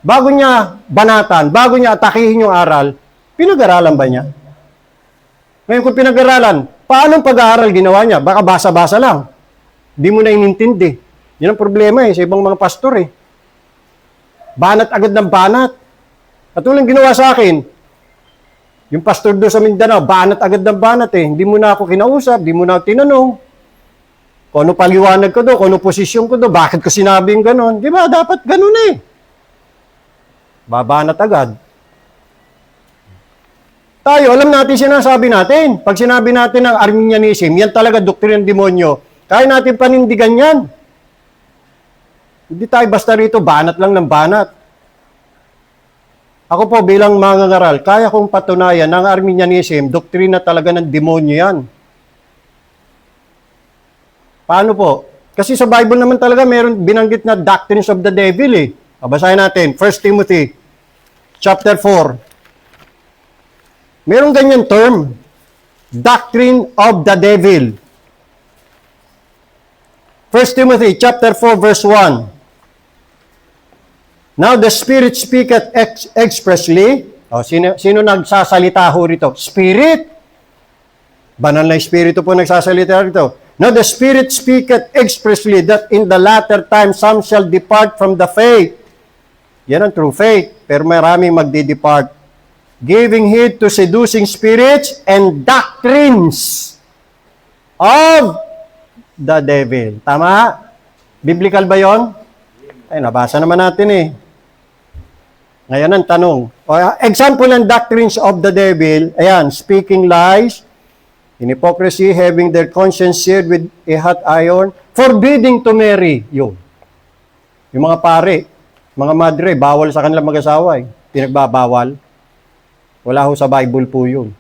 bago niya banatan, bago niya atakihin yung aral, pinag-aralan ba niya? Ngayon kung pinag-aralan, paano pag-aaral ginawa niya? Baka basa-basa lang. Di mo na inintindi. Yan ang problema sa ibang mga pastor Banat agad ng banat. Katulad ginawa sa akin, yung pastor doon sa Mindanao, banat agad ng banat Hindi mo na ako kinausap, di mo na ako tinanong. Kung ano paliwanag ko doon, kung ano posisyon ko doon, bakit ko sinabing gano'n. Di ba? Dapat gano'n Babanat agad. Tayo, alam natin sinasabi natin. Pag sinabi natin ng Arminianism, yan talaga doktrin ng demonyo. Kaya natin panindigan yan. Hindi tayo basta rito, banat lang ng banat. Ako po bilang mangangaral, kaya kong patunayan ng Arminianism, doktrina talaga ng demonyo yan. Paano po? Kasi sa Bible naman talaga meron binanggit na doctrines of the devil Basahin natin, 1 Timothy chapter 4. Merong ganyan term, doctrine of the devil. 1 Timothy chapter 4 verse 1. Now the Spirit speaketh expressly. Sino nagsasalita ho rito? Spirit. Banal na Espiritu po nagsasalita rito. Now the Spirit speaketh expressly that in the latter time some shall depart from the faith. Yan ang true faith. Pero maraming magdi-depart. Giving heed to seducing spirits and doctrines of the devil. Tama? Biblical ba yon? Ay, nabasa naman natin Ngayon ang tanong. Example ng doctrines of the devil, ayan, speaking lies, in hypocrisy, having their conscience seared with a hot iron, forbidding to marry. Yun. Yung mga pare, mga madre, bawal sa kanilang mag-asawa Pinagbabawal. Wala ho sa Bible po yun.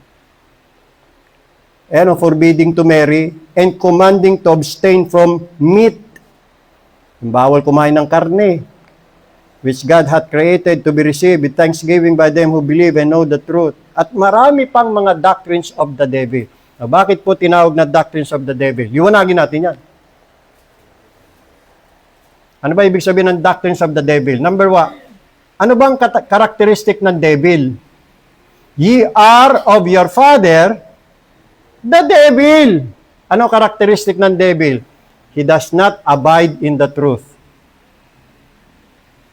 Forbidding to marry and commanding to abstain from meat. Bawal kumain ng karne, which God hath created to be received with thanksgiving by them who believe and know the truth. At marami pang mga doctrines of the devil. Bakit po tinawag na doctrines of the devil? Liwanagin natin yan. Ano ba ibig sabihin ng doctrines of the devil? Number 1, ano bang characteristic ng devil? Ye are of your father, the devil. Ano characteristic ng devil? He does not abide in the truth.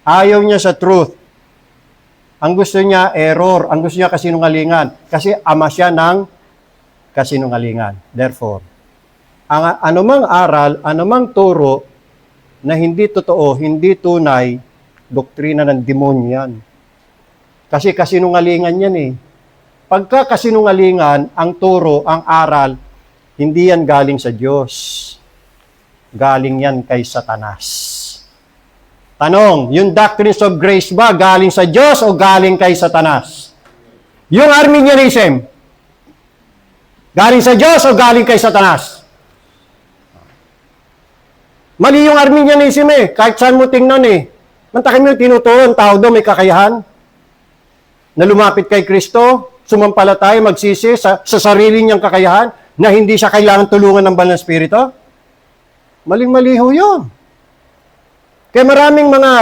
Ayaw niya sa truth. Ang gusto niya, error. Ang gusto niya, kasinungalingan. Kasi ama siya ng kasinungalingan. Therefore, ang anumang aral, anumang turo na hindi totoo, hindi tunay, doktrina ng demonyo yan. Kasi kasinungalingan yan Pagka kasinungalingan, ang turo, ang aral, hindi yan galing sa Diyos. Galing yan kay Satanas. Tanong, yung doctrines of grace ba galing sa Diyos o galing kay Satanas? Yung Arminianism, galing sa Diyos o galing kay Satanas? Mali yung Arminianism kahit saan mo tingnan Mantakin mo yung tinutuon, tao daw may kakayahan na lumapit kay Kristo, sumampalataya, magsisi sa sarili niyang kakayahan na hindi siya kailangan tulungan ng Banal na Espiritu? Maling-mali ho yun. Kaya maraming mga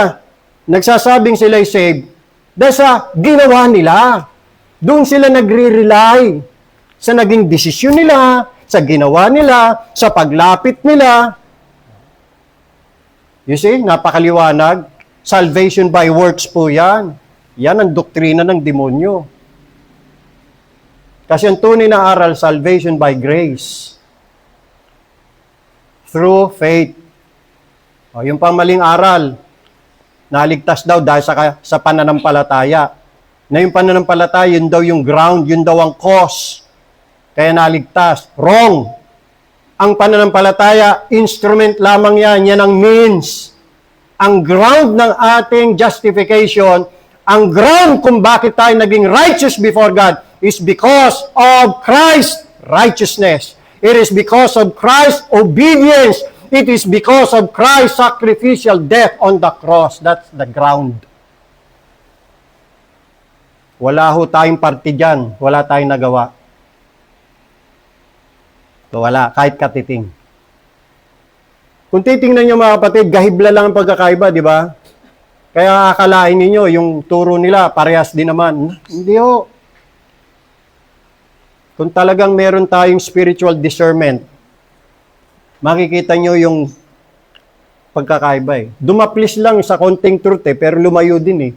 nagsasabing sila'y saved dahil sa ginawa nila. Doon sila nagre-rely sa naging desisyon nila, sa ginawa nila, sa paglapit nila. You see, napakaliwanag. Salvation by works po yan. Yan ang doktrina ng demonyo. Kasi ang tunay na aral, salvation by grace. Through faith. Yung pamaling aral, naligtas daw dahil sa pananampalataya. Na yung pananampalataya, yun daw yung ground, yun daw ang cause. Kaya naligtas. Wrong. Ang pananampalataya, instrument lamang yan. Yan ang means. Ang ground ng ating justification, ang ground kung bakit tayo naging righteous before God is because of Christ's righteousness. It is because of Christ's obedience. It is because of Christ's sacrificial death on the cross. That's the ground. Wala ho tayong parte dyan. Wala tayong nagawa. Wala, kahit katiting. Kung titingnan nyo mga kapatid, gahibla lang ang pagkakaiba, di ba? Kaya akalain ninyo, yung turo nila, parehas din naman. Hindi ho. Kung talagang meron tayong spiritual discernment, makikita nyo yung pagkakaiba eh. Dumaplis lang sa konting truth eh, pero lumayo din eh.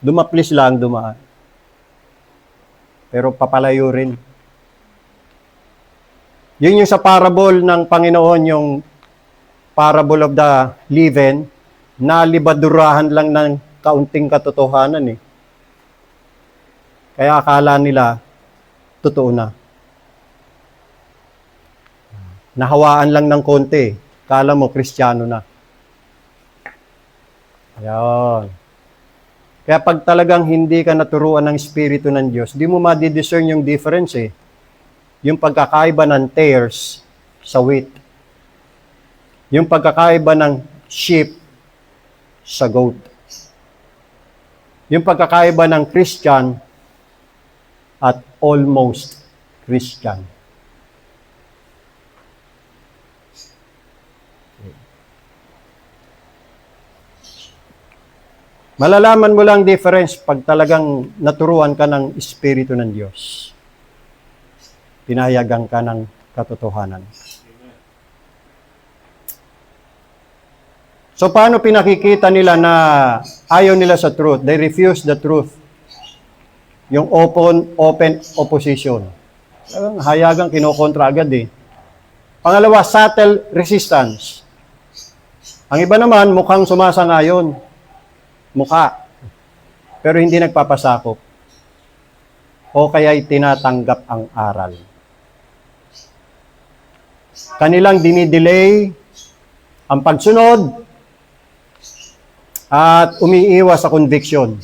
Dumaplis lang, dumaan. Pero papalayo rin. Yun yung sa parable ng Panginoon, yung parable of the leaven, na libadurahan lang ng kaunting katotohanan eh. Kaya akala nila, totoo na. Nahawaan lang ng konti. Kala mo, Kristiyano na. Ayan. Kaya pag talagang hindi ka naturuan ng Espiritu ng Diyos, di mo ma-discern yung difference eh. Yung pagkakaiba ng tares sa wheat. Yung pagkakaiba ng sheep sa goat. Yung pagkakaiba ng Christian at almost Christian. Malalaman mo lang difference pag talagang naturuan ka ng Espiritu ng Diyos. Pinahayagan ka ng katotohanan. So, paano pinakikita nila na ayaw nila sa truth? They refuse the truth. Yung open opposition. Hayagang kinokontra agad eh. Pangalawa, subtle resistance. Ang iba naman, mukhang sumasangayon. Mukha. Pero hindi nagpapasakop. O kaya'y tinatanggap ang aral. Kanilang dinidelay ang pagsunod at umiiwas sa conviction.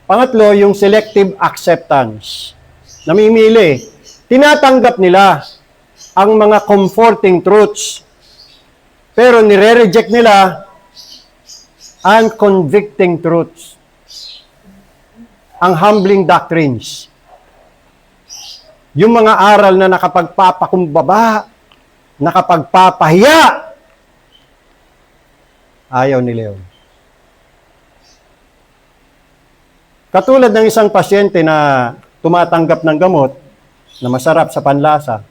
Pangatlo, yung selective acceptance. Namimili. Tinatanggap nila ang mga comforting truths. Pero nire-reject nila ang convicting truths. Ang humbling doctrines. Yung mga aral na nakapagpapakumbaba, nakapagpapahiya, ayaw nila yun. Katulad ng isang pasyente na tumatanggap ng gamot na masarap sa panlasa,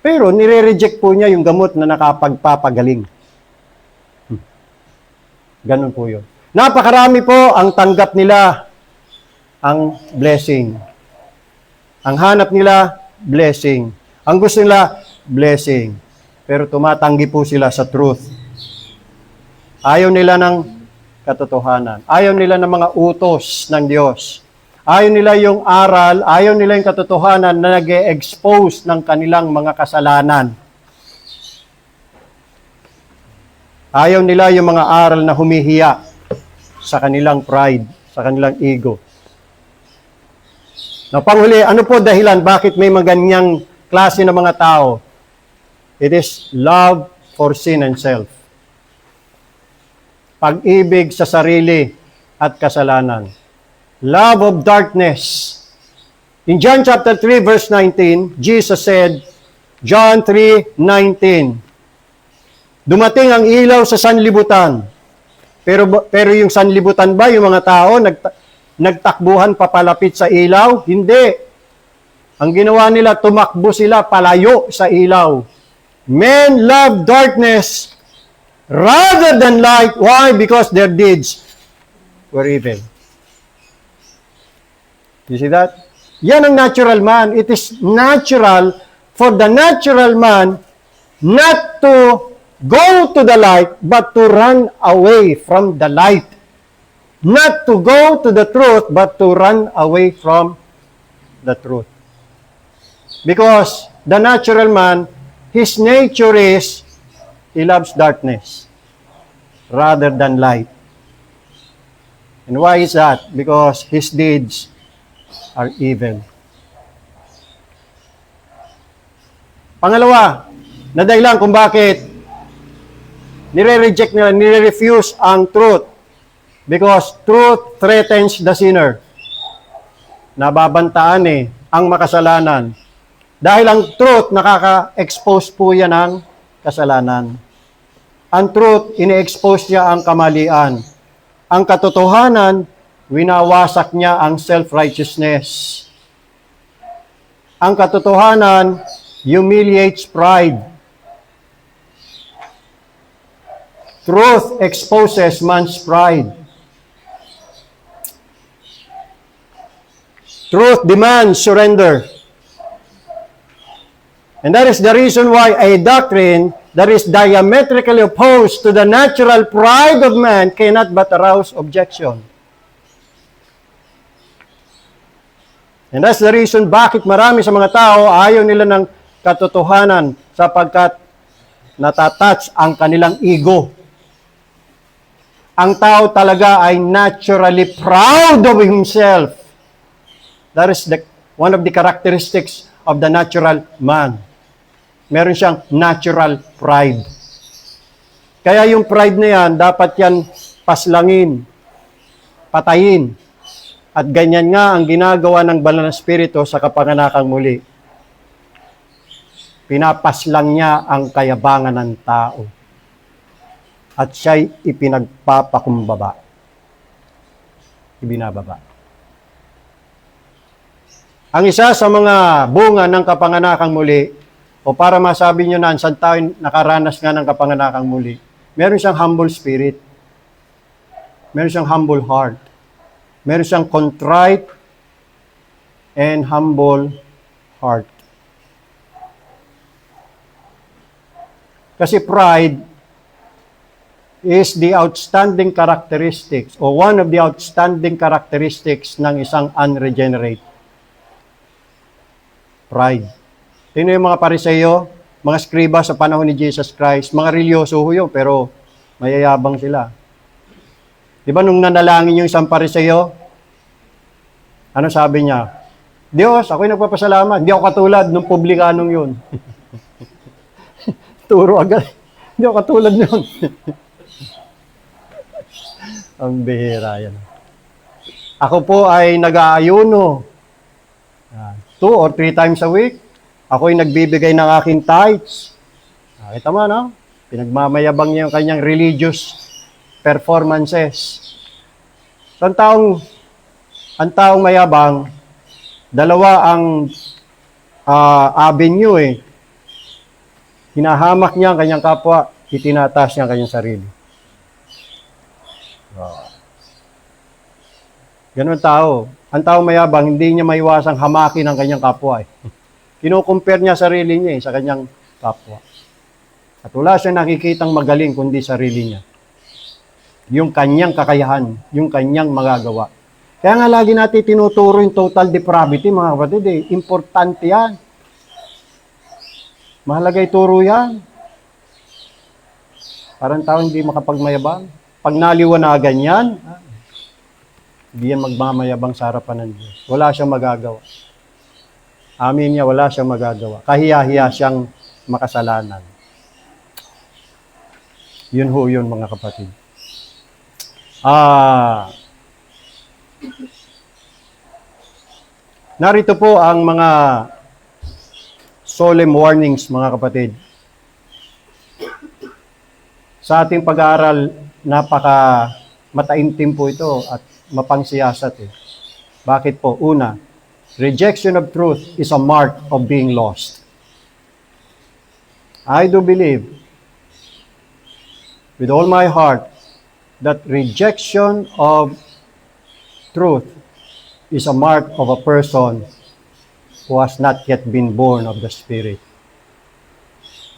pero nire-reject po niya yung gamot na nakapagpapagaling. Ganun po yun. Napakarami po ang tanggap nila ang blessing. Ang hanap nila, blessing. Ang gusto nila, blessing. Pero tumatanggi po sila sa truth. Ayaw nila ng katotohanan. Ayaw nila ng mga utos ng Diyos. Ayaw nila yung aral, ayaw nila yung katotohanan na nag-e-expose ng kanilang mga kasalanan. Ayaw nila yung mga aral na humihiya sa kanilang pride, sa kanilang ego. Now, panghuli, ano po dahilan bakit may maganyang klase ng mga tao? It is love for sin and self. Pag-ibig sa sarili at kasalanan. Love of darkness. In John chapter 3 verse 19, Jesus said, John 3:19, dumating ang ilaw sa sanlibutan. Pero yung sanlibutan ba, yung mga tao, nagtakbuhan papalapit sa ilaw? Hindi. Ang ginawa nila, tumakbo sila palayo sa ilaw. Men love darkness rather than light. Why? Because their deeds were evil. You see that? Yan ang natural man. It is natural for the natural man not to go to the light, but to run away from the light. Not to go to the truth, but to run away from the truth. Because the natural man, his nature is, he loves darkness rather than light. And why is that? Because his deeds are evil. Pangalawa, na dahilan kung bakit nire-reject nila, nire-refuse ang truth. Because truth threatens the sinner. Nababantaan ang makasalanan. Dahil ang truth, nakaka-expose po yan ng kasalanan. Ang truth, ine-expose niya ang kamalian. Ang katotohanan, winawasak niya ang self-righteousness. Ang katotohanan, humiliates pride. Truth exposes man's pride. Truth demands surrender. And that is the reason why a doctrine that is diametrically opposed to the natural pride of man cannot but arouse objection. And that's the reason bakit marami sa mga tao ayaw nila ng katotohanan sapagkat natatouch ang kanilang ego. Ang tao talaga ay naturally proud of himself. That is one of the characteristics of the natural man. Meron siyang natural pride. Kaya yung pride na yan, dapat yan paslangin, patayin. At ganyan nga ang ginagawa ng Banal na Espiritu sa kapanganakang muli. Pinapaslang niya ang kayabangan ng tao. At siya'y ipinagpapakumbaba. Ibinababa. Ang isa sa mga bunga ng kapanganakang muli, o para masabi nyo na ang isang tao nakaranas nga ng kapanganakang muli, meron siyang humble spirit. Meron siyang humble heart. Meron siyang contrite and humble heart. Kasi pride is the outstanding characteristics or one of the outstanding characteristics ng isang unregenerate. Pride. Tingnan yung mga Pariseo, mga skriba sa panahon ni Jesus Christ, mga religyoso yun, pero mayayabang sila. Di ba nung nanalangin yung isang Pariseo, ano sabi niya? Diyos, ako'y nagpapasalamat. Hindi ako katulad nung publikanong yun. Turo agad. Hindi ako katulad nun. Ang bihira yan. Ako po ay nag-aayuno. 2 or 3 times a week. Ako'y nagbibigay ng aking tithes. Kita mo, no? Pinagmamayabang niya yung kanyang religious performances. So, ang taong mayabang, dalawa ang avenue eh. Hinahamak niya ang kanyang kapwa, itinataas niya ang kanyang sarili. Ganun tao. Ang taong mayabang, hindi niya maiwasang hamakin ang kanyang kapwa. Kino-compare niya sarili niya sa kanyang kapwa. At wala siya nakikitang magaling kundi sarili niya. Yung kanyang kakayahan, yung kanyang magagawa. Kaya nga lagi natin tinuturo yung total depravity, mga kapatid. Importante yan. Mahalaga ituro yan. Parang tao hindi makapagmayabang. Pag naliwanagan yan, hindi yan magmamayabang sa harapan ng Diyos. Wala siyang magagawa. Amin niya, wala siyang magagawa. Kahiya-hiya siyang makasalanan. Yun ho yun, mga kapatid. Narito po ang mga solemn warnings, mga kapatid. Sa ating pag-aaral, napaka mataimtim po ito at mapangsiyasat eh. Bakit po? Una, rejection of truth is a mark of being lost. I do believe with all my heart that rejection of truth is a mark of a person who has not yet been born of the Spirit.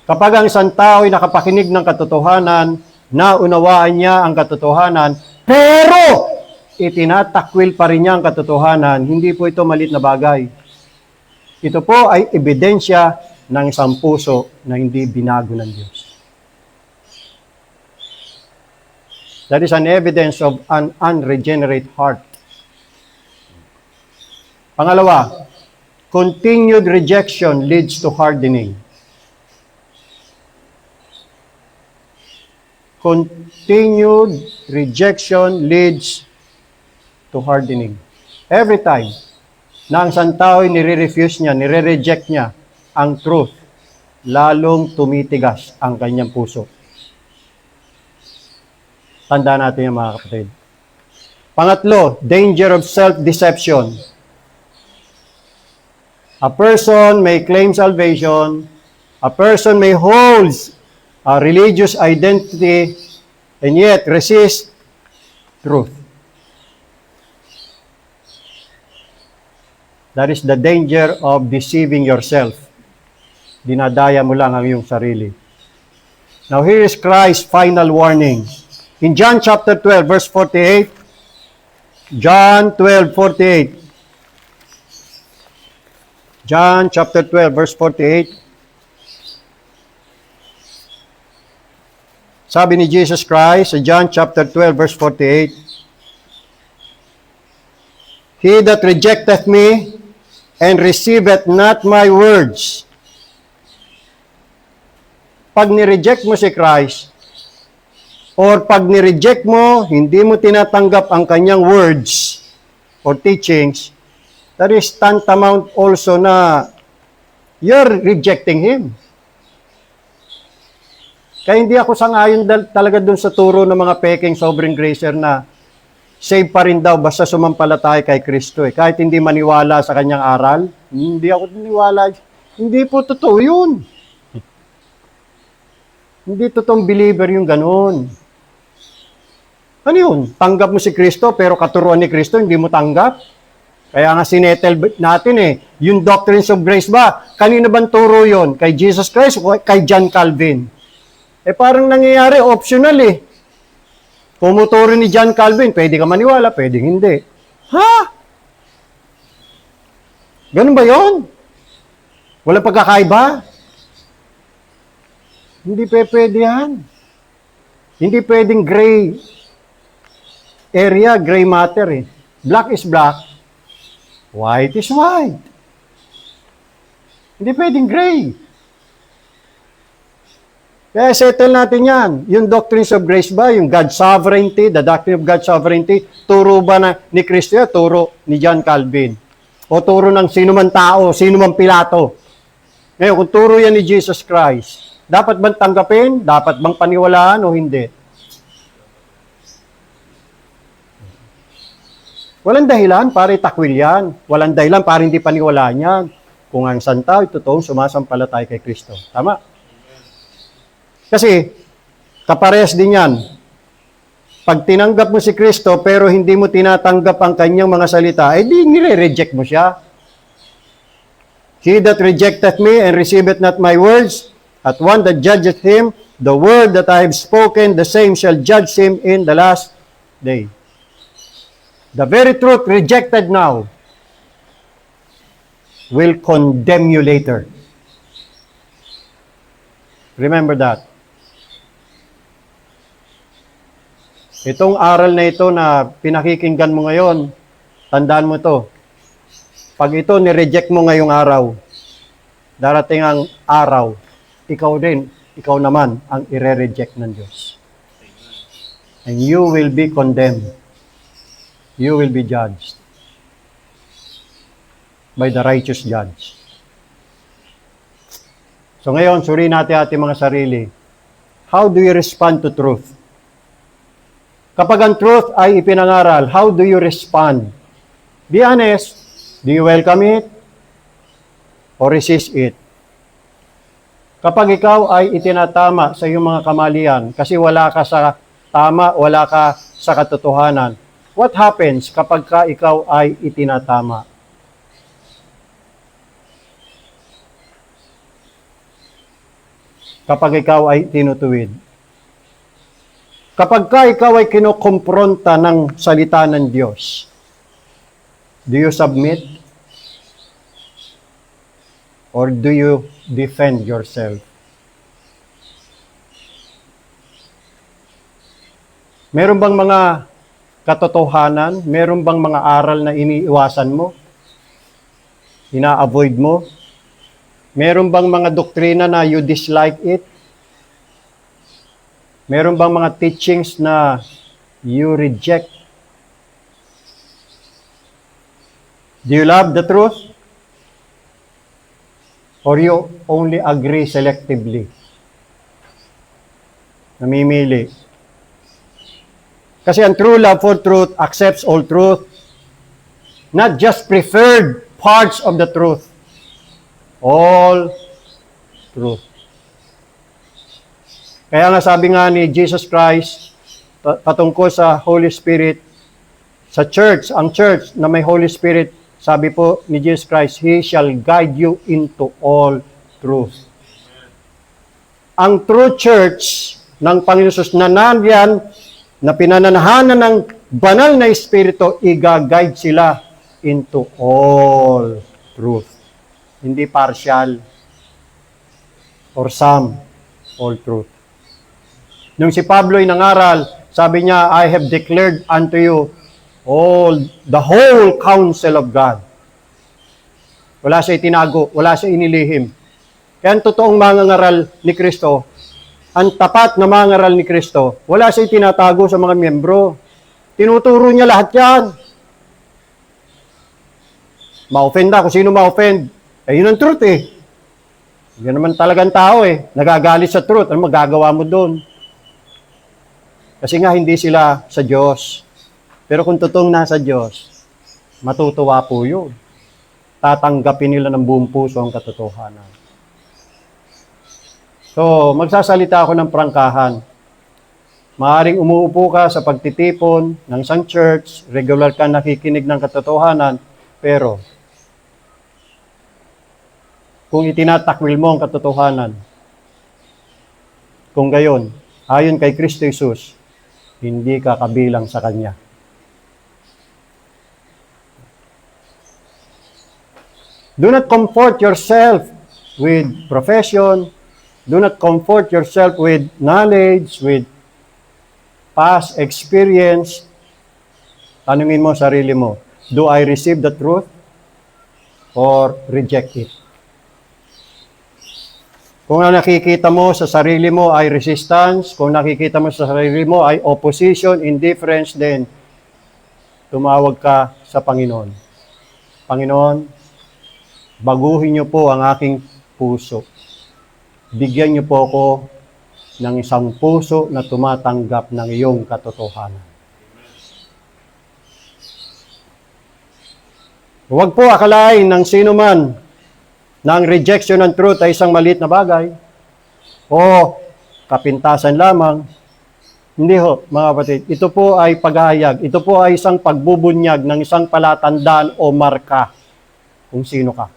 Kapag ang isang tao ay nakapakinig ng katotohanan, naunawaan niya ang katotohanan, pero itinatakwil pa rin niya ang katotohanan, hindi po ito maliit na bagay. Ito po ay ebidensya ng isang puso na hindi binago ng Diyos. That is an evidence of an unregenerate heart. Pangalawa, continued rejection leads to hardening. Continued rejection leads to hardening. Every time na ang isang tao ay nire-refuse niya, nire-reject niya ang truth, lalong tumitigas ang kanyang puso. Tandaan natin yan, mga kapatid. Pangatlo, danger of self-deception. A person may claim salvation, a person may hold a religious identity, and yet resist truth. That is the danger of deceiving yourself. Dinadaya mo lang ang iyong sarili. Now here is Christ's final warning. In John chapter 12, verse 48, John 12:48. John chapter 12, verse 48. Sabi ni Jesus Christ sa John chapter 12, verse 48, He that rejecteth me and receiveth not my words. Pag nireject mo si Christ, or pag nireject mo, hindi mo tinatanggap ang kanyang words or teachings, that is tantamount also na you're rejecting Him. Kaya hindi ako sangayon talaga dun sa turo ng mga peking sovereign gracer na save pa rin daw basta sumampalataya kay Kristo. Kahit hindi maniwala sa kanyang aral, hindi ako maniwala. Hindi po totoo yun. Hindi totoong believer yung ganun. Ano yun? Tanggap mo si Kristo pero katuruan ni Kristo hindi mo tanggap? Kaya nga sinettle natin yung doctrines of grace ba? Kanina bang turo yun? Kay Jesus Christ o kay John Calvin? Parang nangyayari, optional Kung muturo ni John Calvin, pwede ka maniwala, pwedeng hindi. Ha? Ganun ba yun? Walang pagkakaiba? Hindi pwede yan. Hindi pwedeng gray area, gray matter Black is black, white is white. Hindi pwedeng gray. Kaya settle natin yan. Yung doctrines of grace ba, yung God's sovereignty, the doctrine of God's sovereignty, turo ba na ni Kristo yan? Turo ni John Calvin. O turo ng sino man tao, sino man Pilato. Ngayon, kung turo yan ni Jesus Christ, dapat bang tanggapin? Dapat bang paniwalaan o hindi? Walang dahilan para itakwil yan. Walang dahilan para hindi paniwalaan yan. Kung ang santa ay totoong sumasampalataya kay Kristo. Tama? Kasi, kaparehas din yan. Pag tinanggap mo si Kristo, pero hindi mo tinatanggap ang kanyang mga salita, di nire-reject mo siya. He that rejecteth me and receiveth not my words, at one that judgeth him, the word that I have spoken, the same shall judge him in the last day. The very truth rejected now will condemn you later. Remember that. Itong aral na ito na pinakikinggan mo ngayon, tandaan mo ito. Pag ito ni-reject mo ngayong araw, darating ang araw, ikaw naman ang ire-reject ng Diyos. And you will be condemned. You will be judged by the righteous judge. So ngayon, suriin natin ating mga sarili. How do you respond to truth? Kapag ang truth ay ipinangaral, how do you respond? Be honest. Do you welcome it? Or resist it? Kapag ikaw ay itinatama sa iyong mga kamalian, kasi wala ka sa tama, wala ka sa katotohanan, what happens kapag ikaw ay itinatama? Kapag ikaw ay tinutuwid? Kapag ikaw ay kinokompronta ng salita ng Diyos, do you submit? Or do you defend yourself? Meron bang mga katotohanan? Meron bang mga aral na iniiwasan mo? Ina-avoid mo? Meron bang mga doktrina na you dislike it? Meron bang mga teachings na you reject? Do you love the truth? Or you only agree selectively? Namimili. Kasi ang true love for truth accepts all truth. Not just preferred parts of the truth. All truth. Kaya nga sabi nga ni Jesus Christ, patungkol sa Holy Spirit, sa church, ang church na may Holy Spirit, sabi po ni Jesus Christ, He shall guide you into all truth. Ang true church ng Panginoon Jesus na nandiyan, na pinananahanan ng banal na Espiritu, i-guide sila into all truth. Hindi partial or some, all truth. Nung si Pablo'y nangaral, sabi niya, I have declared unto you the whole counsel of God. Wala siya itinago, wala siya inilihim. Kaya ang totoong mangangaral ni Kristo, ang tapat na mangangaral ni Kristo, wala siya itinatago sa mga miyembro. Tinuturo niya lahat yan. Ma-offend na, kung sino ma-offend. Eh, yun ang truth eh. Yan naman talagang tao eh. Nagagalit sa truth. Ano magagawa mo doon? Kasi nga hindi sila sa Diyos. Pero kung totoong nasa Diyos, matutuwa po yun. Tatanggapin nila ng buong puso ang katotohanan. So, magsasalita ako ng prangkahan. Maaring umuupo ka sa pagtitipon ng isang church, regular ka nakikinig ng katotohanan, pero kung itinatakwil mo ang katotohanan, kung gayon, ayon kay Kristo Jesus, hindi ka kabilang sa Kanya. Do not comfort yourself with profession. Do not comfort yourself with knowledge, with past experience. Tanungin mo sarili mo, do I receive the truth or reject it? Kung nakikita mo sa sarili mo ay resistance, kung nakikita mo sa sarili mo ay opposition, indifference, then tumawag ka sa Panginoon. Panginoon, baguhin niyo po ang aking puso. Bigyan niyo po ako ng isang puso na tumatanggap ng iyong katotohanan. Huwag po akalain ng sino man na ang rejection ng truth ay isang maliit na bagay o kapintasan lamang. Hindi ho, mga kapatid. Ito po ay paghahayag. Ito po ay isang pagbubunyag ng isang palatandaan o marka kung sino ka.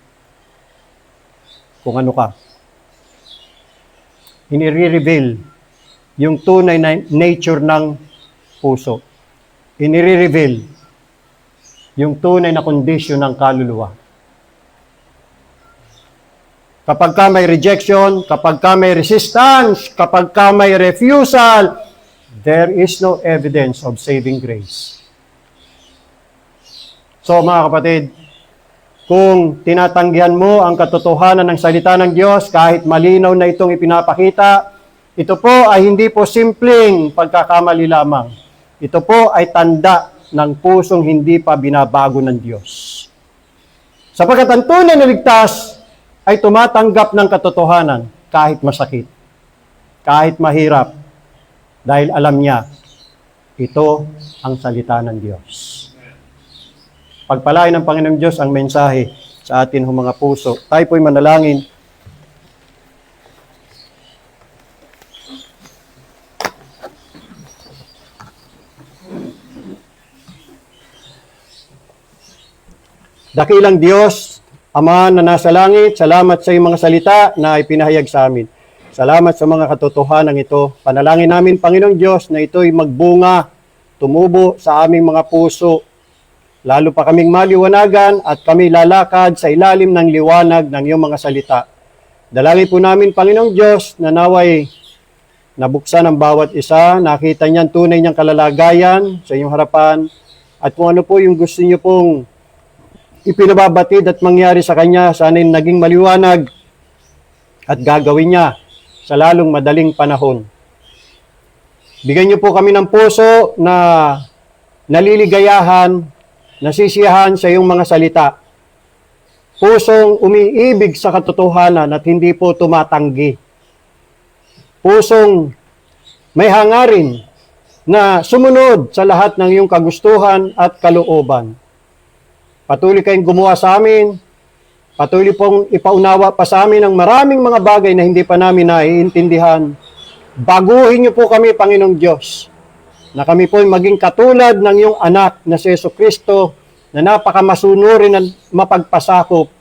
Kung ano ka. Inire-reveal yung tunay na nature ng puso. Inire-reveal yung tunay na kondisyon ng kaluluwa. Kapag ka may rejection, kapag ka may resistance, kapag ka may refusal, there is no evidence of saving grace. So mga kapatid, kung tinatanggihan mo ang katotohanan ng salita ng Diyos, kahit malinaw na itong ipinapakita, ito po ay hindi po simpleng pagkakamali lamang. Ito po ay tanda ng pusong hindi pa binabago ng Diyos. Sapagkat ang tunay na ligtas ay tumatanggap ng katotohanan kahit masakit, kahit mahirap, dahil alam niya, ito ang salita ng Diyos. Pagpalain ng Panginoong Diyos ang mensahe sa atin mga puso. Tayo po'y manalangin. Dakilang Diyos, Ama na nasa langit, salamat sa iyong mga salita na ipinahayag sa amin. Salamat sa mga katotohanan ito. Panalangin namin, Panginoong Diyos, na ito'y magbunga, tumubo sa aming mga puso. Lalo pa kaming maliwanagan at kami lalakad sa ilalim ng liwanag ng iyong mga salita. Dalangin po namin, Panginoong Diyos, na naway nabuksan ang bawat isa, nakita niyan tunay niyang kalalagayan sa iyong harapan, at kung ano po yung gusto niyo pong ipinababatid at mangyari sa kanya, sana'y naging maliwanag at gagawin niya sa lalong madaling panahon. Bigyan niyo po kami ng puso na naliligayahan, nasisiyahan sa iyong mga salita. Pusong umiibig sa katotohanan at hindi po tumatanggi. Pusong may hangarin na sumunod sa lahat ng iyong kagustuhan at kalooban. Patuloy kayong gumawa sa amin, patuloy pong ipaunawa pa sa amin ang maraming mga bagay na hindi pa namin naiintindihan. Baguhin niyo po kami, Panginoong Diyos, na kami po maging katulad ng iyong anak na si Jesucristo na napakamasunurin at mapagpasakop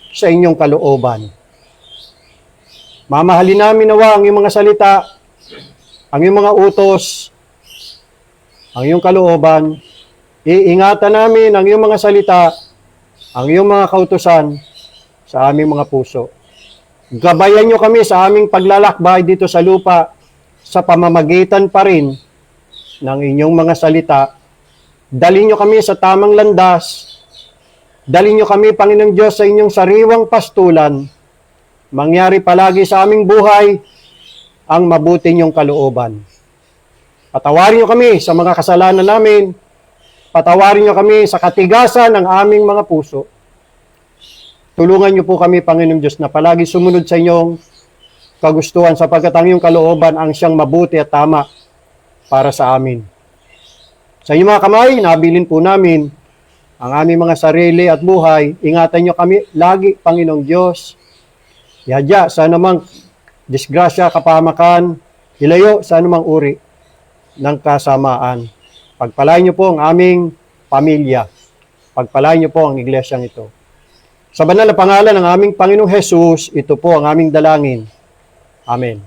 sa inyong kalooban. Mamahalin namin nawa ang iyong mga salita, ang iyong mga utos, ang iyong kalooban. Iingatan namin ang iyong mga salita, ang iyong mga kautusan sa aming mga puso. Gabayan niyo kami sa aming paglalakbay dito sa lupa sa pamamagitan pa rin ng inyong mga salita. Dalhin niyo kami sa tamang landas. Dalhin niyo kami, Panginoong Diyos, sa inyong sariwang pastulan. Mangyari palagi sa aming buhay ang mabuti niyong kalooban. Patawarin niyo kami sa mga kasalanan namin. Patawarin niyo kami sa katigasan ng aming mga puso. Tulungan niyo po kami, Panginoong Diyos, na palagi sumunod sa inyong kagustuhan sapagkat ang iyong kalooban ang siyang mabuti at tama para sa amin. Sa inyong mga kamay, nabilin po namin ang aming mga sarili at buhay. Ingatan niyo kami lagi, Panginoong Diyos. Ihadya sa anumang disgrasya, kapahamakan, ilayo sa anumang uri ng kasamaan. Pagpalain niyo po ang aming pamilya. Pagpalain niyo po ang iglesyang ito. Sa banal na pangalan ng aming Panginoong Jesus, ito po ang aming dalangin. Amen.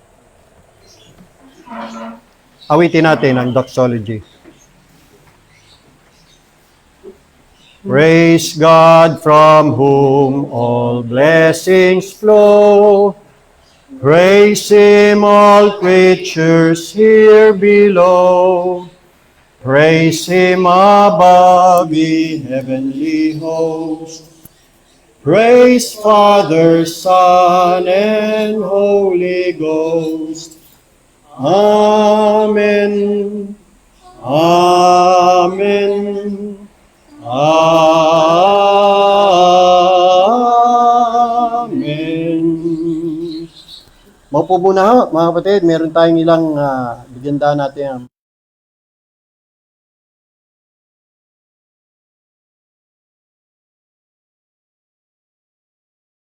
Awitin natin ang doxology. Praise God from whom all blessings flow. Praise Him, all creatures here below. Praise Him above the heavenly host. Praise Father, Son, and Holy Ghost. Amen. Amen. Amen. Maupo muna ho, mga kapatid. Meron tayong ilang bigyan natin